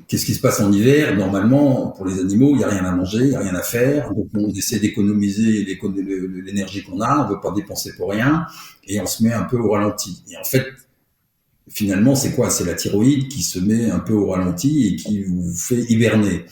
Qu'est-ce qui se passe en hiver? Normalement, pour les animaux, il n'y a rien à manger, il n'y a rien à faire. Donc, on essaie d'économiser l'énergie qu'on a, on ne veut pas dépenser pour rien, et on se met un peu au ralenti. Et en fait, finalement, c'est quoi? C'est la thyroïde qui se met un peu au ralenti et qui vous fait hiberner.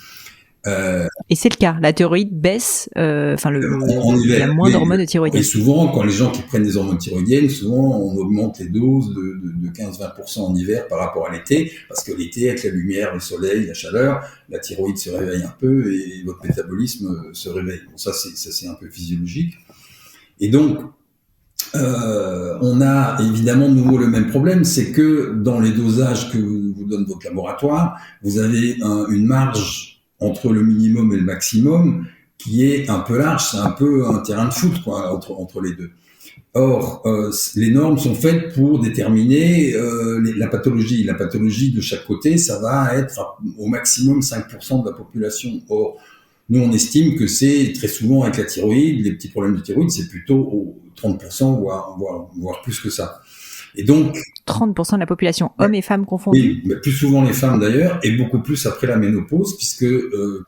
Et c'est le cas. La thyroïde baisse, il y a moins d'hormones thyroïdiennes. Et souvent, quand les gens qui prennent des hormones thyroïdiennes, souvent on augmente les doses de 15-20% en hiver par rapport à l'été, parce que l'été, avec la lumière, le soleil, la chaleur, la thyroïde se réveille un peu et votre métabolisme se réveille. Bon, ça c'est un peu physiologique. Et donc, on a évidemment de nouveau le même problème, c'est que dans les dosages que vous donne votre laboratoire, vous avez une marge entre le minimum et le maximum qui est un peu large, c'est un peu un terrain de foot quoi, entre les deux. Or, les normes sont faites pour déterminer la pathologie. La pathologie de chaque côté, ça va être au maximum 5% de la population. Or, nous, on estime que c'est très souvent avec la thyroïde, les petits problèmes de thyroïde, c'est plutôt 30%, voire plus que ça. Et donc 30% de la population, hommes et femmes confondus. Oui, mais plus souvent les femmes d'ailleurs, et beaucoup plus après la ménopause, puisque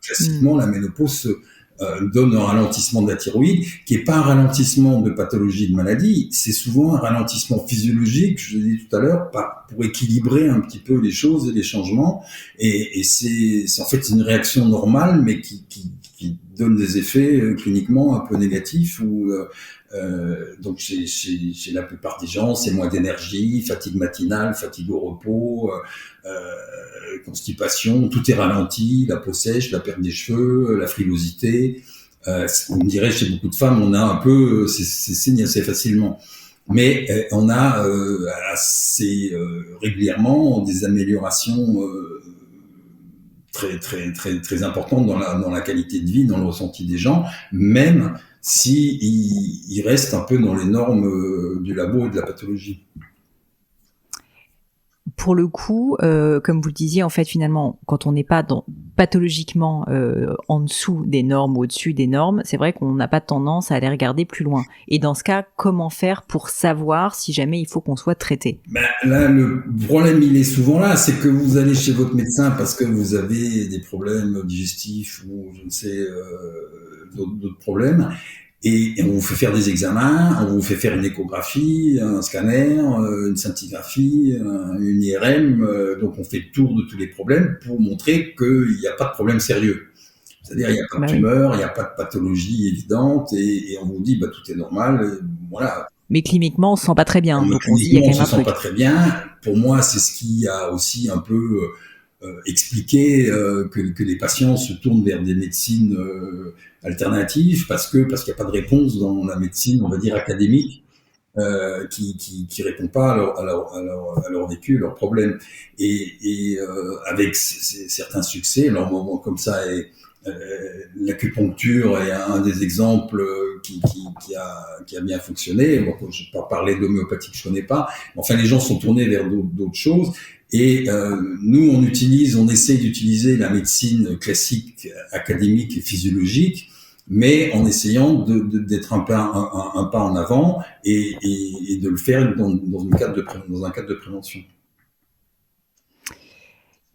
classiquement la ménopause donne un ralentissement de la thyroïde, qui est pas un ralentissement de pathologie de maladie, c'est souvent un ralentissement physiologique, je l'ai dit tout à l'heure, pour équilibrer un petit peu les choses et les changements, et c'est en fait une réaction normale, mais qui donne des effets cliniquement un peu négatifs ou donc chez la plupart des gens, c'est moins d'énergie, fatigue matinale, fatigue au repos, constipation, tout est ralenti, la peau sèche, la perte des cheveux, la frilosité. On dirait chez beaucoup de femmes, on a un peu ces signes assez facilement. Mais on a assez régulièrement des améliorations très importantes dans la qualité de vie, dans le ressenti des gens, même si il reste un peu dans les normes du labo et de la pathologie. Pour le coup, comme vous le disiez, en fait, finalement, quand on n'est pas pathologiquement en dessous des normes ou au-dessus des normes, c'est vrai qu'on n'a pas tendance à aller regarder plus loin. Et dans ce cas, comment faire pour savoir si jamais il faut qu'on soit traité ? Là, le problème, il est souvent là, c'est que vous allez chez votre médecin parce que vous avez des problèmes digestifs ou je ne sais d'autres problèmes. Et on vous fait faire des examens, on vous fait faire une échographie, un scanner, une scintigraphie, une IRM. Donc on fait le tour de tous les problèmes pour montrer qu'il n'y a pas de problème sérieux. C'est-à-dire il n'y a pas de tumeur, il n'y a pas de pathologie évidente et on vous dit tout est normal. Voilà. Mais cliniquement on se sent pas très bien. Donc on se dit il y a quand même un truc. On se sent pas très bien. Pour moi c'est ce qui a aussi un peu expliquer que les patients se tournent vers des médecines alternatives parce qu'il n'y a pas de réponse dans la médecine, on va dire académique, qui répond pas à leur vécu, à leurs problèmes. Et avec certains succès, alors moment comme ça, l'acupuncture est un des exemples qui a bien fonctionné. Bon, je ne vais pas parler de l'homéopathie que je connais pas. Enfin, les gens sont tournés vers d'autres choses. Et nous, on essaye d'utiliser la médecine classique, académique et physiologique, mais en essayant d'être un pas en avant et de le faire dans un cadre de prévention.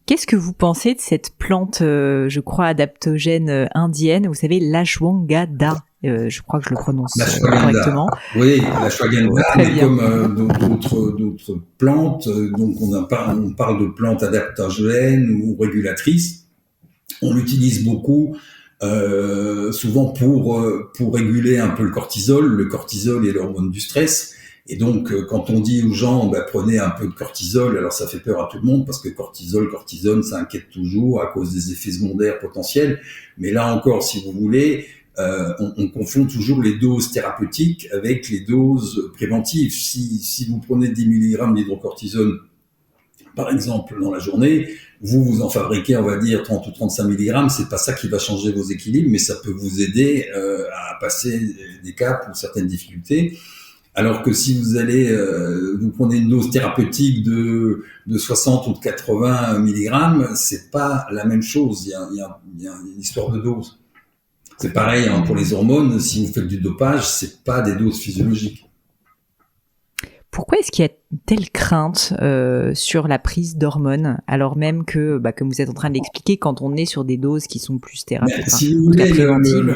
Qu'est-ce que vous pensez de cette plante, je crois, adaptogène indienne, vous savez, l'ashwagandha? Je crois que je le prononce correctement. Oui, l'ashwagandha, mais comme d'autres plantes, donc on parle de plantes adaptogènes ou régulatrices. On l'utilise beaucoup, souvent pour réguler un peu le cortisol. Le cortisol est l'hormone du stress. Et donc, quand on dit aux gens, prenez un peu de cortisol, alors ça fait peur à tout le monde parce que cortisone, ça inquiète toujours à cause des effets secondaires potentiels. Mais là encore, si vous voulez, on confond toujours les doses thérapeutiques avec les doses préventives. Si vous prenez 10 mg d'hydrocortisone, par exemple, dans la journée, vous en fabriquez, on va dire, 30 ou 35 mg, c'est pas ça qui va changer vos équilibres, mais ça peut vous aider à passer des caps ou certaines difficultés. Alors que si vous prenez une dose thérapeutique de 60 ou de 80 mg, c'est pas la même chose. Il y a une histoire de dose. C'est pareil pour les hormones. Si vous faites du dopage, c'est pas des doses physiologiques. Pourquoi est-ce qu'il y a une telle crainte sur la prise d'hormones, alors même que, comme vous êtes en train de l'expliquer, quand on est sur des doses qui sont plus thérapeutiques, si vous voulez,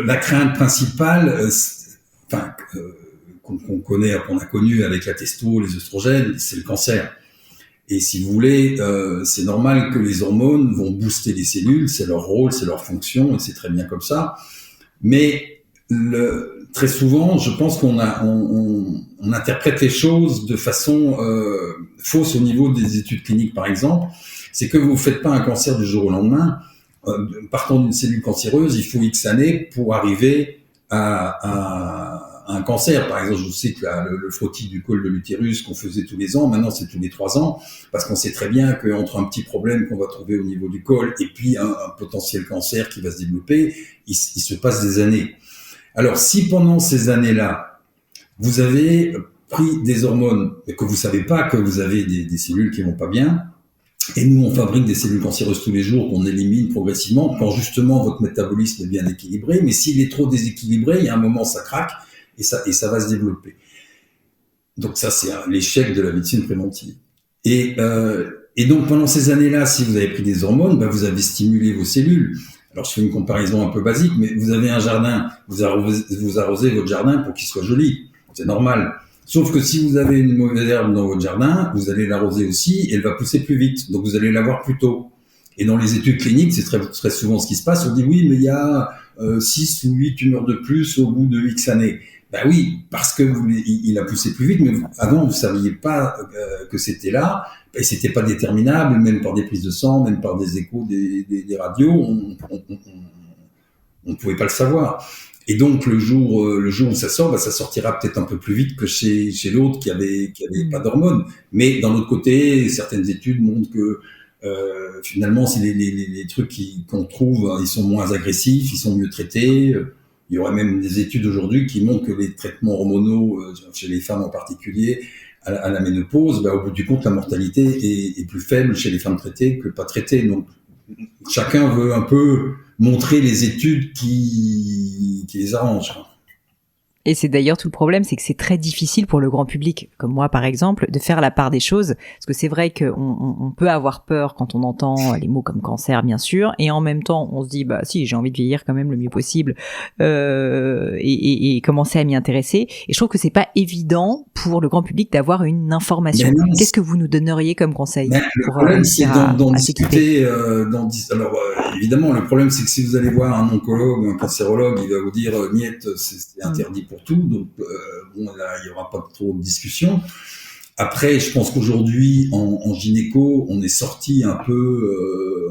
la crainte principale, qu'on a connu avec la testo, les œstrogènes, c'est le cancer. Et si vous voulez, c'est normal que les hormones vont booster les cellules, c'est leur rôle, c'est leur fonction, et c'est très bien comme ça. Mais très souvent, je pense qu'on interprète les choses de façon fausse au niveau des études cliniques, par exemple. C'est que vous ne faites pas un cancer du jour au lendemain. Partant d'une cellule cancéreuse, il faut X années pour arriver à un cancer. Par exemple, je sais que le frottis du col de l'utérus qu'on faisait tous les ans, maintenant c'est tous les 3 ans, parce qu'on sait très bien qu'entre un petit problème qu'on va trouver au niveau du col et puis un potentiel cancer qui va se développer, il se passe des années. Alors, si pendant ces années-là, vous avez pris des hormones et que vous savez pas que vous avez des cellules qui vont pas bien, et nous, on fabrique des cellules cancéreuses tous les jours qu'on élimine progressivement quand justement votre métabolisme est bien équilibré, mais s'il est trop déséquilibré, il y a un moment, ça craque et ça va se développer. Donc ça, c'est l'échec de la médecine préventive. Et donc, pendant ces années-là, si vous avez pris des hormones, vous avez stimulé vos cellules. Alors, je fais une comparaison un peu basique, mais vous avez un jardin, vous arrosez votre jardin pour qu'il soit joli. C'est normal. Sauf que si vous avez une mauvaise herbe dans votre jardin, vous allez l'arroser aussi et elle va pousser plus vite. Donc, vous allez l'avoir plus tôt. Et dans les études cliniques, c'est très souvent ce qui se passe. On dit oui, mais il y a 6 ou 8 tumeurs de plus au bout de X années. Ben oui, parce que il a poussé plus vite, mais avant, vous saviez pas que c'était là. Et c'était pas déterminable, même par des prises de sang, même par des échos, des radios, on pouvait pas le savoir. Et donc le jour où ça sort, ça sortira peut-être un peu plus vite que chez l'autre qui avait pas d'hormones. Mais d'un autre côté, certaines études montrent que finalement, c'est les trucs qu'on trouve, ils sont moins agressifs, ils sont mieux traités. Il y aurait même des études aujourd'hui qui montrent que les traitements hormonaux chez les femmes en particulier à la ménopause, au bout du compte, la mortalité est plus faible chez les femmes traitées que pas traitées. Donc, chacun veut un peu montrer les études qui les arrangent. Et c'est d'ailleurs tout le problème, c'est que c'est très difficile pour le grand public, comme moi par exemple, de faire la part des choses, parce que c'est vrai qu'on peut avoir peur quand on entend les mots comme cancer, bien sûr, et en même temps, on se dit, si, j'ai envie de vieillir quand même le mieux possible, et commencer à m'y intéresser. Et je trouve que c'est pas évident pour le grand public d'avoir une information. Qu'est-ce que vous nous donneriez comme conseil pour réussir à s'équiper Alors, évidemment, le problème, c'est que si vous allez voir un oncologue, un cancérologue, il va vous dire, niet, c'est interdit pour tout, donc là il n'y aura pas trop de discussion. Après, je pense qu'aujourd'hui en gynéco, on est sorti un peu,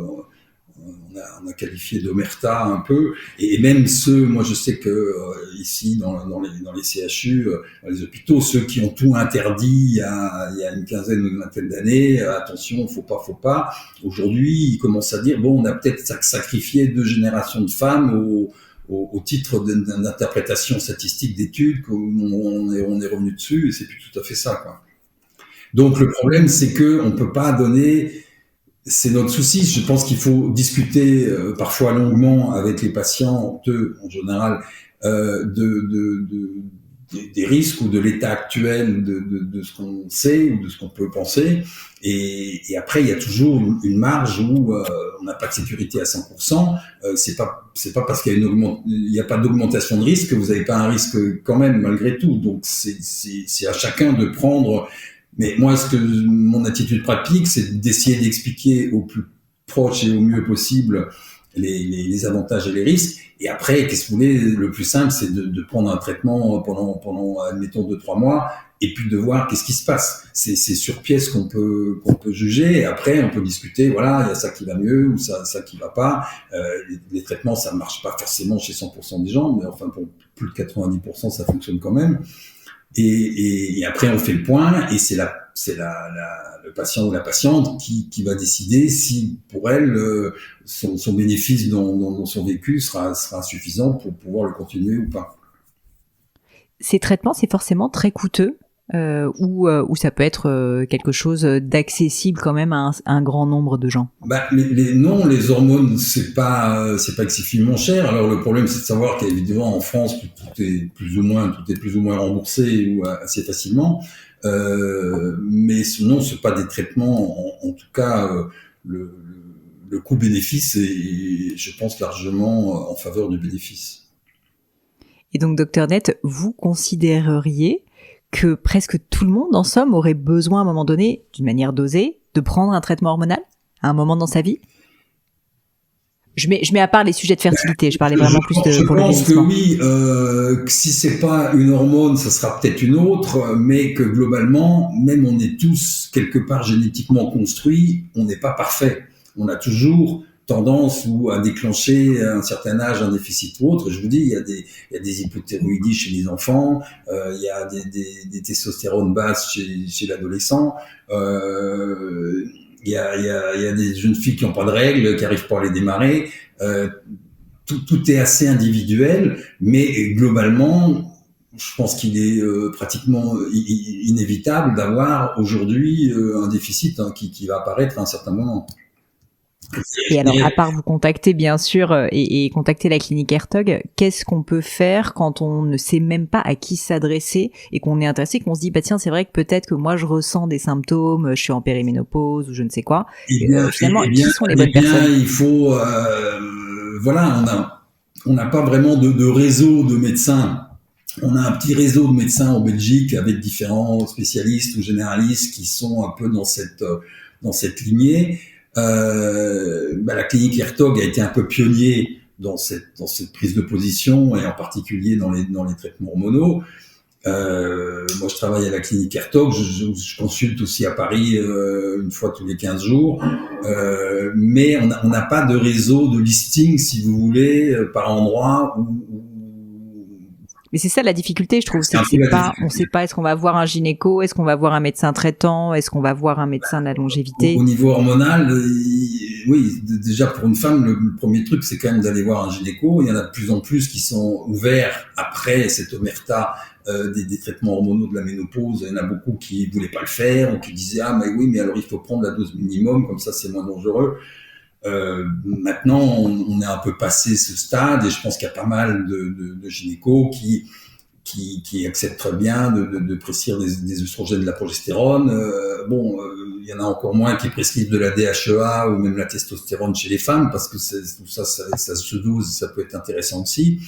on a qualifié d'omerta un peu, et même moi je sais que ici dans les CHU, les hôpitaux, ceux qui ont tout interdit il y a une quinzaine ou une vingtaine d'années, attention, faut pas. Aujourd'hui, ils commencent à dire on a peut-être sacrifié 2 générations de femmes au titre d'interprétation statistique d'études, on est revenu dessus, et c'est plus tout à fait ça, quoi. Donc le problème, c'est que on peut pas donner, c'est notre souci. Je pense qu'il faut discuter parfois longuement avec les patients, en général, des risques ou de l'état actuel de ce qu'on sait ou de ce qu'on peut penser. Et après, il y a toujours une marge où on n'a pas de sécurité à 100%. C'est pas parce qu'il y a pas d'augmentation de risque que vous n'avez pas un risque quand même malgré tout. Donc c'est à chacun de prendre. Mais moi, mon attitude pratique, c'est d'essayer d'expliquer au plus proche et au mieux possible les avantages et les risques. Et après, qu'est-ce que vous voulez, le plus simple, c'est de prendre un traitement pendant admettons 2-3 mois, et puis de voir qu'est-ce qui se passe. C'est sur pièce qu'on peut juger, et après on peut discuter, voilà, il y a ça qui va mieux, ou ça qui va pas. Les traitements, ça marche pas forcément chez 100% des gens, mais enfin pour plus de 90%, ça fonctionne quand même. Et après on fait le point, et c'est le patient ou la patiente qui va décider si pour elle son bénéfice dans son vécu sera suffisant pour pouvoir le continuer ou pas. Ces traitements, c'est forcément très coûteux, ou ça peut être quelque chose d'accessible quand même à un grand nombre de gens. Non, les hormones, c'est pas excessivement cher. Alors le problème, c'est de savoir qu'évidemment en France tout est plus ou moins remboursé ou assez facilement. Mais sinon, c'est pas des traitements. En tout cas, le coût-bénéfice est, je pense, largement en faveur du bénéfice. Et donc, Dr Net, vous considéreriez que presque tout le monde, en somme, aurait besoin à un moment donné, d'une manière dosée, de prendre un traitement hormonal à un moment dans sa vie? Je mets à part les sujets de fertilité, je parlais vraiment plus pour le vieillissement. Je pense que oui, que si c'est pas une hormone, ça sera peut-être une autre, mais que globalement, même on est tous quelque part génétiquement construits, on n'est pas parfait. On a toujours tendance à déclencher à un certain âge un déficit ou autre. Je vous dis, il y a des hypothyroïdies chez les enfants, il y a des testostérones basses chez l'adolescent. Il y a des jeunes filles qui n'ont pas de règles, qui n'arrivent pas à les démarrer. Tout est assez individuel, mais globalement, je pense qu'il est pratiquement inévitable d'avoir aujourd'hui un déficit qui va apparaître à un certain moment. Et alors, à part vous contacter, bien sûr, et contacter la clinique Hertog, qu'est-ce qu'on peut faire quand on ne sait même pas à qui s'adresser et qu'on est intéressé, qu'on se dit, bah tiens, c'est vrai que peut-être que moi, je ressens des symptômes, je suis en périménopause ou je ne sais quoi. Finalement, qui sont les bonnes personnes? Il faut, voilà, on n'a pas vraiment de réseau de médecins. On a un petit réseau de médecins en Belgique avec différents spécialistes ou généralistes qui sont un peu dans cette lignée. La clinique Hertog a été un peu pionnier dans cette prise de position et en particulier dans les traitements hormonaux. Moi, je travaille à la clinique Hertog. Je consulte aussi à Paris une fois tous les 15 jours. Mais on n'a pas de réseau de listing, si vous voulez, par endroit Mais c'est ça la difficulté, je trouve, c'est pas, on sait pas, est-ce qu'on va voir un gynéco, est-ce qu'on va voir un médecin traitant, est-ce qu'on va voir un médecin de la longévité? Au niveau hormonal, oui, déjà pour une femme, le premier truc, c'est quand même d'aller voir un gynéco. Il y en a de plus en plus qui sont ouverts après cette omerta des traitements hormonaux de la ménopause. Il y en a beaucoup qui voulaient pas le faire ou qui disaient mais oui, mais alors il faut prendre la dose minimum, comme ça c'est moins dangereux. Maintenant, on est un peu passé ce stade et je pense qu'il y a pas mal de gynécos qui acceptent très bien de prescrire des œstrogènes, de la progestérone. Il y en a encore moins qui prescrivent de la DHEA ou même la testostérone chez les femmes parce que tout ça se dose et ça peut être intéressant aussi.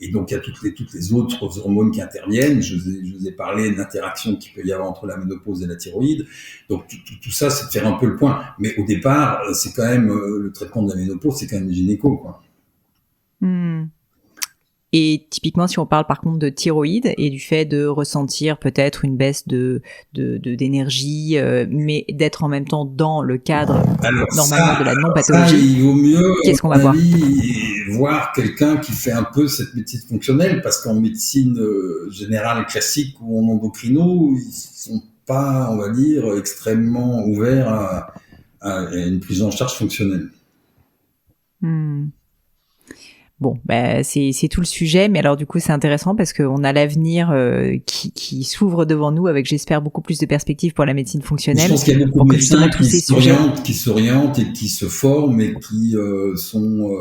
Et donc, il y a toutes les autres hormones qui interviennent. Je vous ai parlé de l'interaction qu'il peut y avoir entre la ménopause et la thyroïde. Donc, tout ça, c'est de faire un peu le point. Mais au départ, c'est quand même, le traitement de la ménopause, c'est quand même gynéco, quoi. Et typiquement, si on parle par contre de thyroïde et du fait de ressentir peut-être une baisse d'énergie, mais d'être en même temps dans le cadre normalement de la non-pathologie, il vaut mieux, qu'est-ce qu'on va voir quelqu'un qui fait un peu cette médecine fonctionnelle, parce qu'en médecine générale classique ou en endocrino, ils sont pas, on va dire, extrêmement ouverts à une prise en charge fonctionnelle. Bon, c'est tout le sujet, mais alors du coup c'est intéressant parce qu'on a l'avenir qui s'ouvre devant nous avec, j'espère, beaucoup plus de perspectives pour la médecine fonctionnelle. Je pense qu'il y a beaucoup de médecins qui s'orientent et qui se forment et qui sont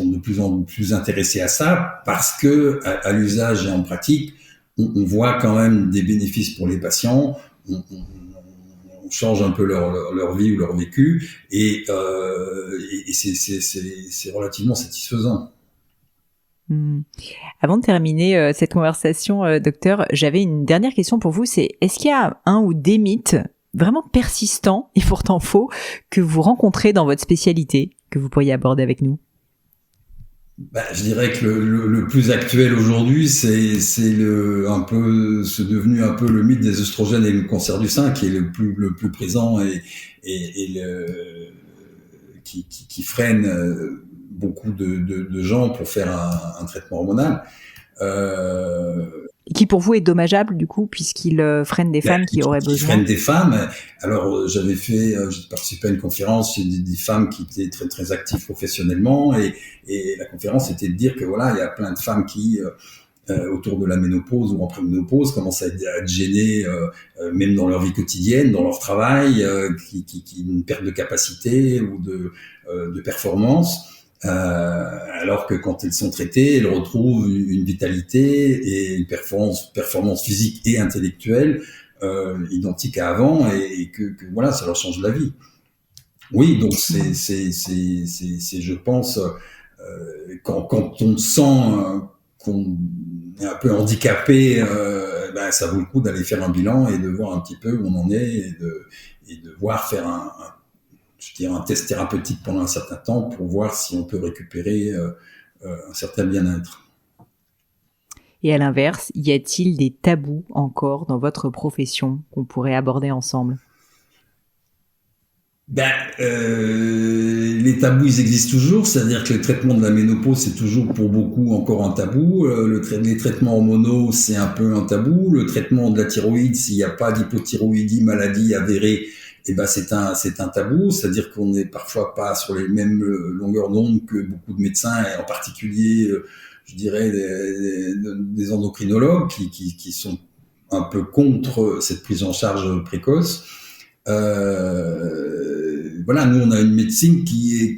de plus en plus intéressés à ça, parce que à l'usage et en pratique, on voit quand même des bénéfices pour les patients. On change un peu leur vie ou leur vécu, et c'est relativement satisfaisant. Avant de terminer cette conversation, docteur, j'avais une dernière question pour vous. C'est, est-ce qu'il y a un ou des mythes vraiment persistants et pourtant faux que vous rencontrez dans votre spécialité, que vous pourriez aborder avec nous? Je dirais que le plus actuel aujourd'hui, c'est devenu un peu le mythe des œstrogènes et le cancer du sein qui est le plus présent et qui freine beaucoup de gens pour faire un traitement hormonal. Qui pour vous est dommageable du coup, puisqu'il freine des femmes qui auraient besoin. Il freine des femmes. Alors j'ai participé à une conférence chez des femmes qui étaient très très actives professionnellement, et la conférence était de dire que voilà, il y a plein de femmes qui autour de la ménopause ou en préménopause commencent à être gênées, même dans leur vie quotidienne, dans leur travail, qui une perte de capacité ou de performance. Alors que quand elles sont traitées, elles retrouvent une vitalité et une performance physique et intellectuelle identique à avant, et que voilà, ça leur change la vie. Oui, donc c'est je pense quand on sent qu'on est un peu handicapé, ça vaut le coup d'aller faire un bilan et de voir un petit peu où on en est et de voir faire un test thérapeutique pendant un certain temps pour voir si on peut récupérer un certain bien-être. Et à l'inverse, y a-t-il des tabous encore dans votre profession qu'on pourrait aborder ensemble ? Les tabous, ils existent toujours, c'est-à-dire que le traitement de la ménopause, c'est toujours pour beaucoup encore un tabou. Les traitements hormonaux, c'est un peu un tabou. Le traitement de la thyroïde, s'il n'y a pas d'hypothyroïdie, maladie avérée, c'est un tabou, c'est-à-dire qu'on n'est parfois pas sur les mêmes longueurs d'onde que beaucoup de médecins, et en particulier, je dirais, des endocrinologues qui sont un peu contre cette prise en charge précoce. Nous on a une médecine qui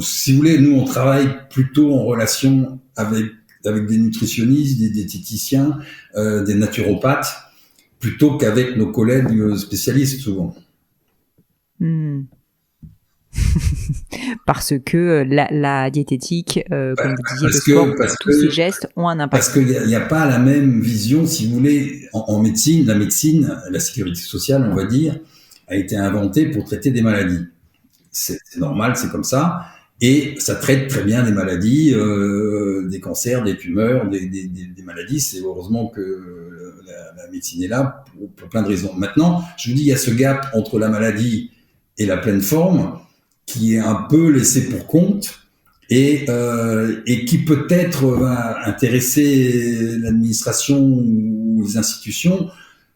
si vous voulez, nous on travaille plutôt en relation avec des nutritionnistes, des diététiciens, des naturopathes, plutôt qu'avec nos collègues spécialistes souvent. Parce que la diététique, comme vous disiez, le sport, tous ces gestes ont un impact. Parce qu'il n'y a pas la même vision, si vous voulez, en médecine. La sécurité sociale, on va dire, a été inventée pour traiter des maladies. C'est normal, c'est comme ça. Et ça traite très bien des maladies, des cancers, des tumeurs, des maladies. C'est heureusement que la médecine est là pour plein de raisons. Maintenant, je vous dis, il y a ce gap entre la maladie et la pleine forme qui est un peu laissé pour compte et qui peut-être va intéresser l'administration ou les institutions,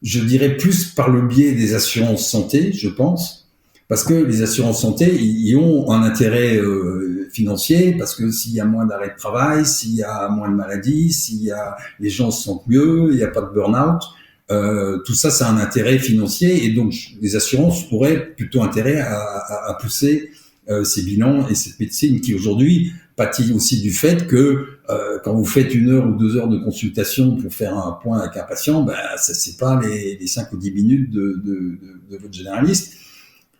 je dirais plus par le biais des assurances santé, je pense, parce que les assurances santé, ils ont un intérêt financier, parce que s'il y a moins d'arrêt de travail, s'il y a moins de maladies, les gens se sentent mieux, il n'y a pas de burn-out, tout ça, c'est un intérêt financier, et donc les assurances auraient plutôt intérêt à pousser ces bilans et cette médecine qui aujourd'hui pâtit aussi du fait que quand vous faites 1 heure ou 2 heures de consultation pour faire un point avec un patient, ça c'est pas les 5 ou 10 minutes de votre généraliste.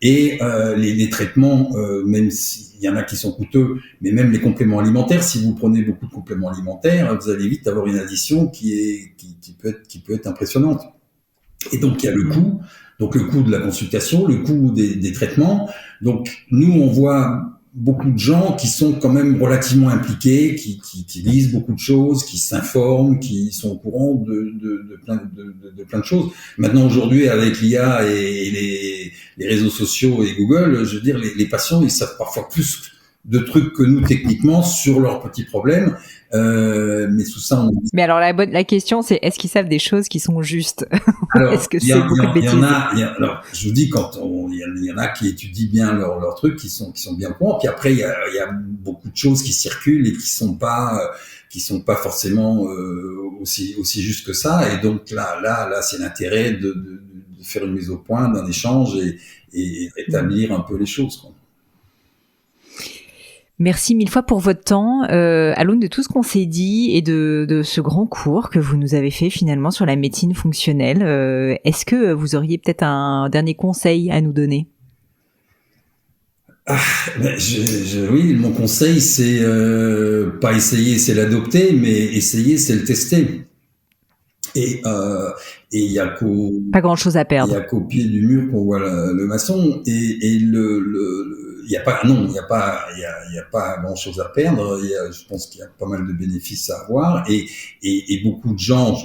Et les traitements, même s'il y en a qui sont coûteux, mais même les compléments alimentaires, si vous prenez beaucoup de compléments alimentaires, vous allez vite avoir une addition qui peut être impressionnante. Et donc il y a le coût. Donc le coût de la consultation, le coût des traitements. Donc nous, on voit beaucoup de gens qui sont quand même relativement impliqués, qui lisent beaucoup de choses, qui s'informent, qui sont au courant de plein de choses. Maintenant, aujourd'hui, avec l'IA et les réseaux sociaux et Google, je veux dire, les patients, ils savent parfois plus de trucs que nous techniquement sur leurs petits problèmes. Mais tout ça. Mais alors la question c'est est-ce qu'ils savent des choses qui sont justes? Alors, est-ce que c'est beaucoup de bêtises? Alors, je vous dis il y en a qui étudient bien leurs trucs, qui sont bien bons. Puis après il y a beaucoup de choses qui circulent et qui sont pas forcément aussi justes que ça. Et donc là c'est l'intérêt de faire une mise au point, d'un échange et rétablir un peu les choses, quoi. Merci 1000 fois pour votre temps. À l'aune de tout ce qu'on s'est dit et de ce grand cours que vous nous avez fait finalement sur la médecine fonctionnelle, est-ce que vous auriez peut-être un dernier conseil à nous donner? Oui, mon conseil, c'est pas essayer, c'est l'adopter, mais essayer, c'est le tester. Et il y a pas grand chose à perdre. Il y a qu'au pied du mur qu'on voit le maçon, et il y a pas grand chose à perdre. Je pense qu'il y a pas mal de bénéfices à avoir, et beaucoup de gens,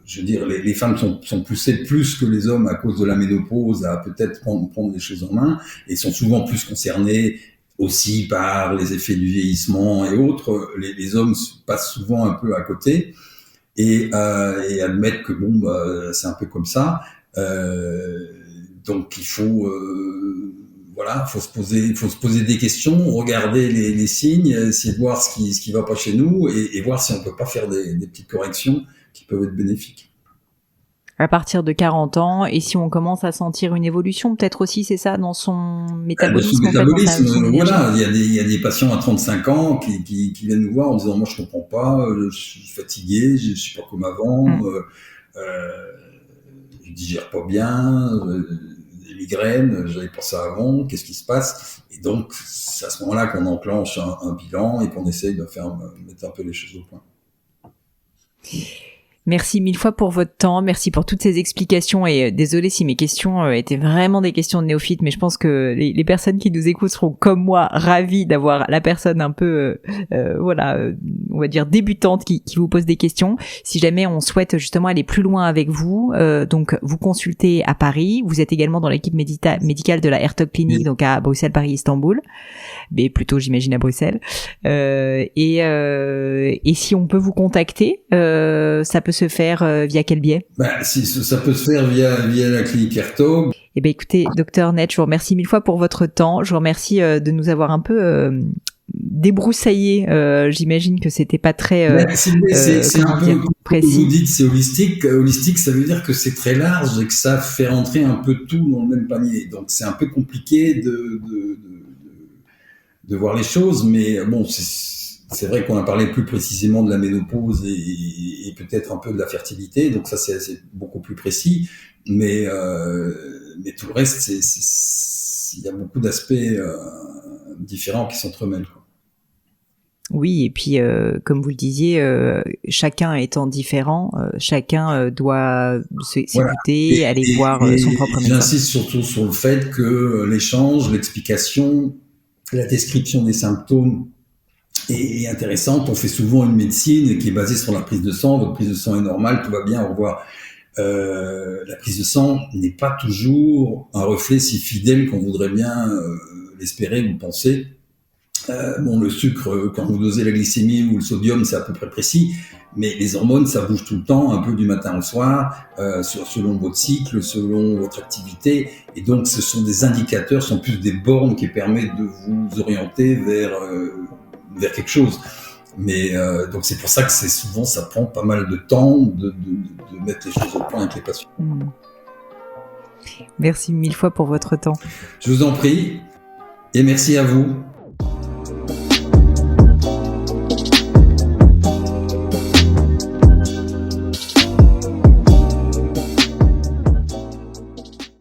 je veux dire, les femmes sont poussées plus que les hommes à cause de la ménopause à peut-être prendre les choses en main, et sont souvent plus concernées aussi par les effets du vieillissement et autres. Les hommes passent souvent un peu à côté. Et admettre que c'est un peu comme ça. Donc il faut se poser des questions, regarder les signes, essayer de voir ce qui va pas chez nous, et voir si on peut pas faire des petites corrections qui peuvent être bénéfiques. À partir de 40 ans, et si on commence à sentir une évolution, peut-être aussi, c'est ça, dans son métabolisme. Voilà, il y a des patients à 35 ans qui viennent nous voir en disant, moi je comprends pas, je suis fatigué, je suis pas comme avant, je digère pas bien, des migraines, j'avais pas ça avant, qu'est-ce qui se passe? Et donc c'est à ce moment-là qu'on enclenche un bilan et qu'on essaye de mettre un peu les choses au point. Merci mille fois pour votre temps, merci pour toutes ces explications et désolé si mes questions étaient vraiment des questions de néophytes, mais je pense que les personnes qui nous écoutent seront comme moi ravies d'avoir la personne un peu, on va dire débutante qui vous pose des questions. Si jamais on souhaite justement aller plus loin avec vous, donc vous consultez à Paris, vous êtes également dans l'équipe médicale de la Hertog Clinic, donc à Bruxelles, Paris, Istanbul, mais plutôt j'imagine à Bruxelles. Et si on peut vous contacter, ça peut se faire via quel biais? Si, ça peut se faire via la clinique Hertog. Eh ben écoutez, Dr Net, je vous remercie mille fois pour votre temps. Je vous remercie de nous avoir un peu débroussaillé. J'imagine que c'était pas très c'est un peu précis. Vous dites c'est holistique. Holistique, ça veut dire que c'est très large et que ça fait rentrer un peu tout dans le même panier. Donc c'est un peu compliqué de voir les choses, mais bon, c'est vrai qu'on a parlé plus précisément de la ménopause et peut-être un peu de la fertilité, donc ça c'est beaucoup plus précis, mais tout le reste, il y a beaucoup d'aspects différents qui s'entremêlent, quoi. Oui, et puis comme vous le disiez, chacun étant différent, chacun doit s'écouter, aller voir son propre médecin. J'insiste surtout sur le fait que l'échange, l'explication, la description des symptômes est intéressante. On fait souvent une médecine qui est basée sur la prise de sang. Votre prise de sang est normale, tout va bien, au revoir. La prise de sang n'est pas toujours un reflet si fidèle qu'on voudrait bien l'espérer ou penser. Le sucre, quand vous dosez la glycémie ou le sodium, c'est à peu près précis, mais les hormones, ça bouge tout le temps, un peu du matin au soir, selon votre cycle, selon votre activité, et donc ce sont des indicateurs, ce sont plus des bornes qui permettent de vous orienter vers quelque chose. Mais donc c'est pour ça que souvent ça prend pas mal de temps de mettre les choses au point avec les patients. Merci mille fois pour votre temps. Je vous en prie, et merci à vous.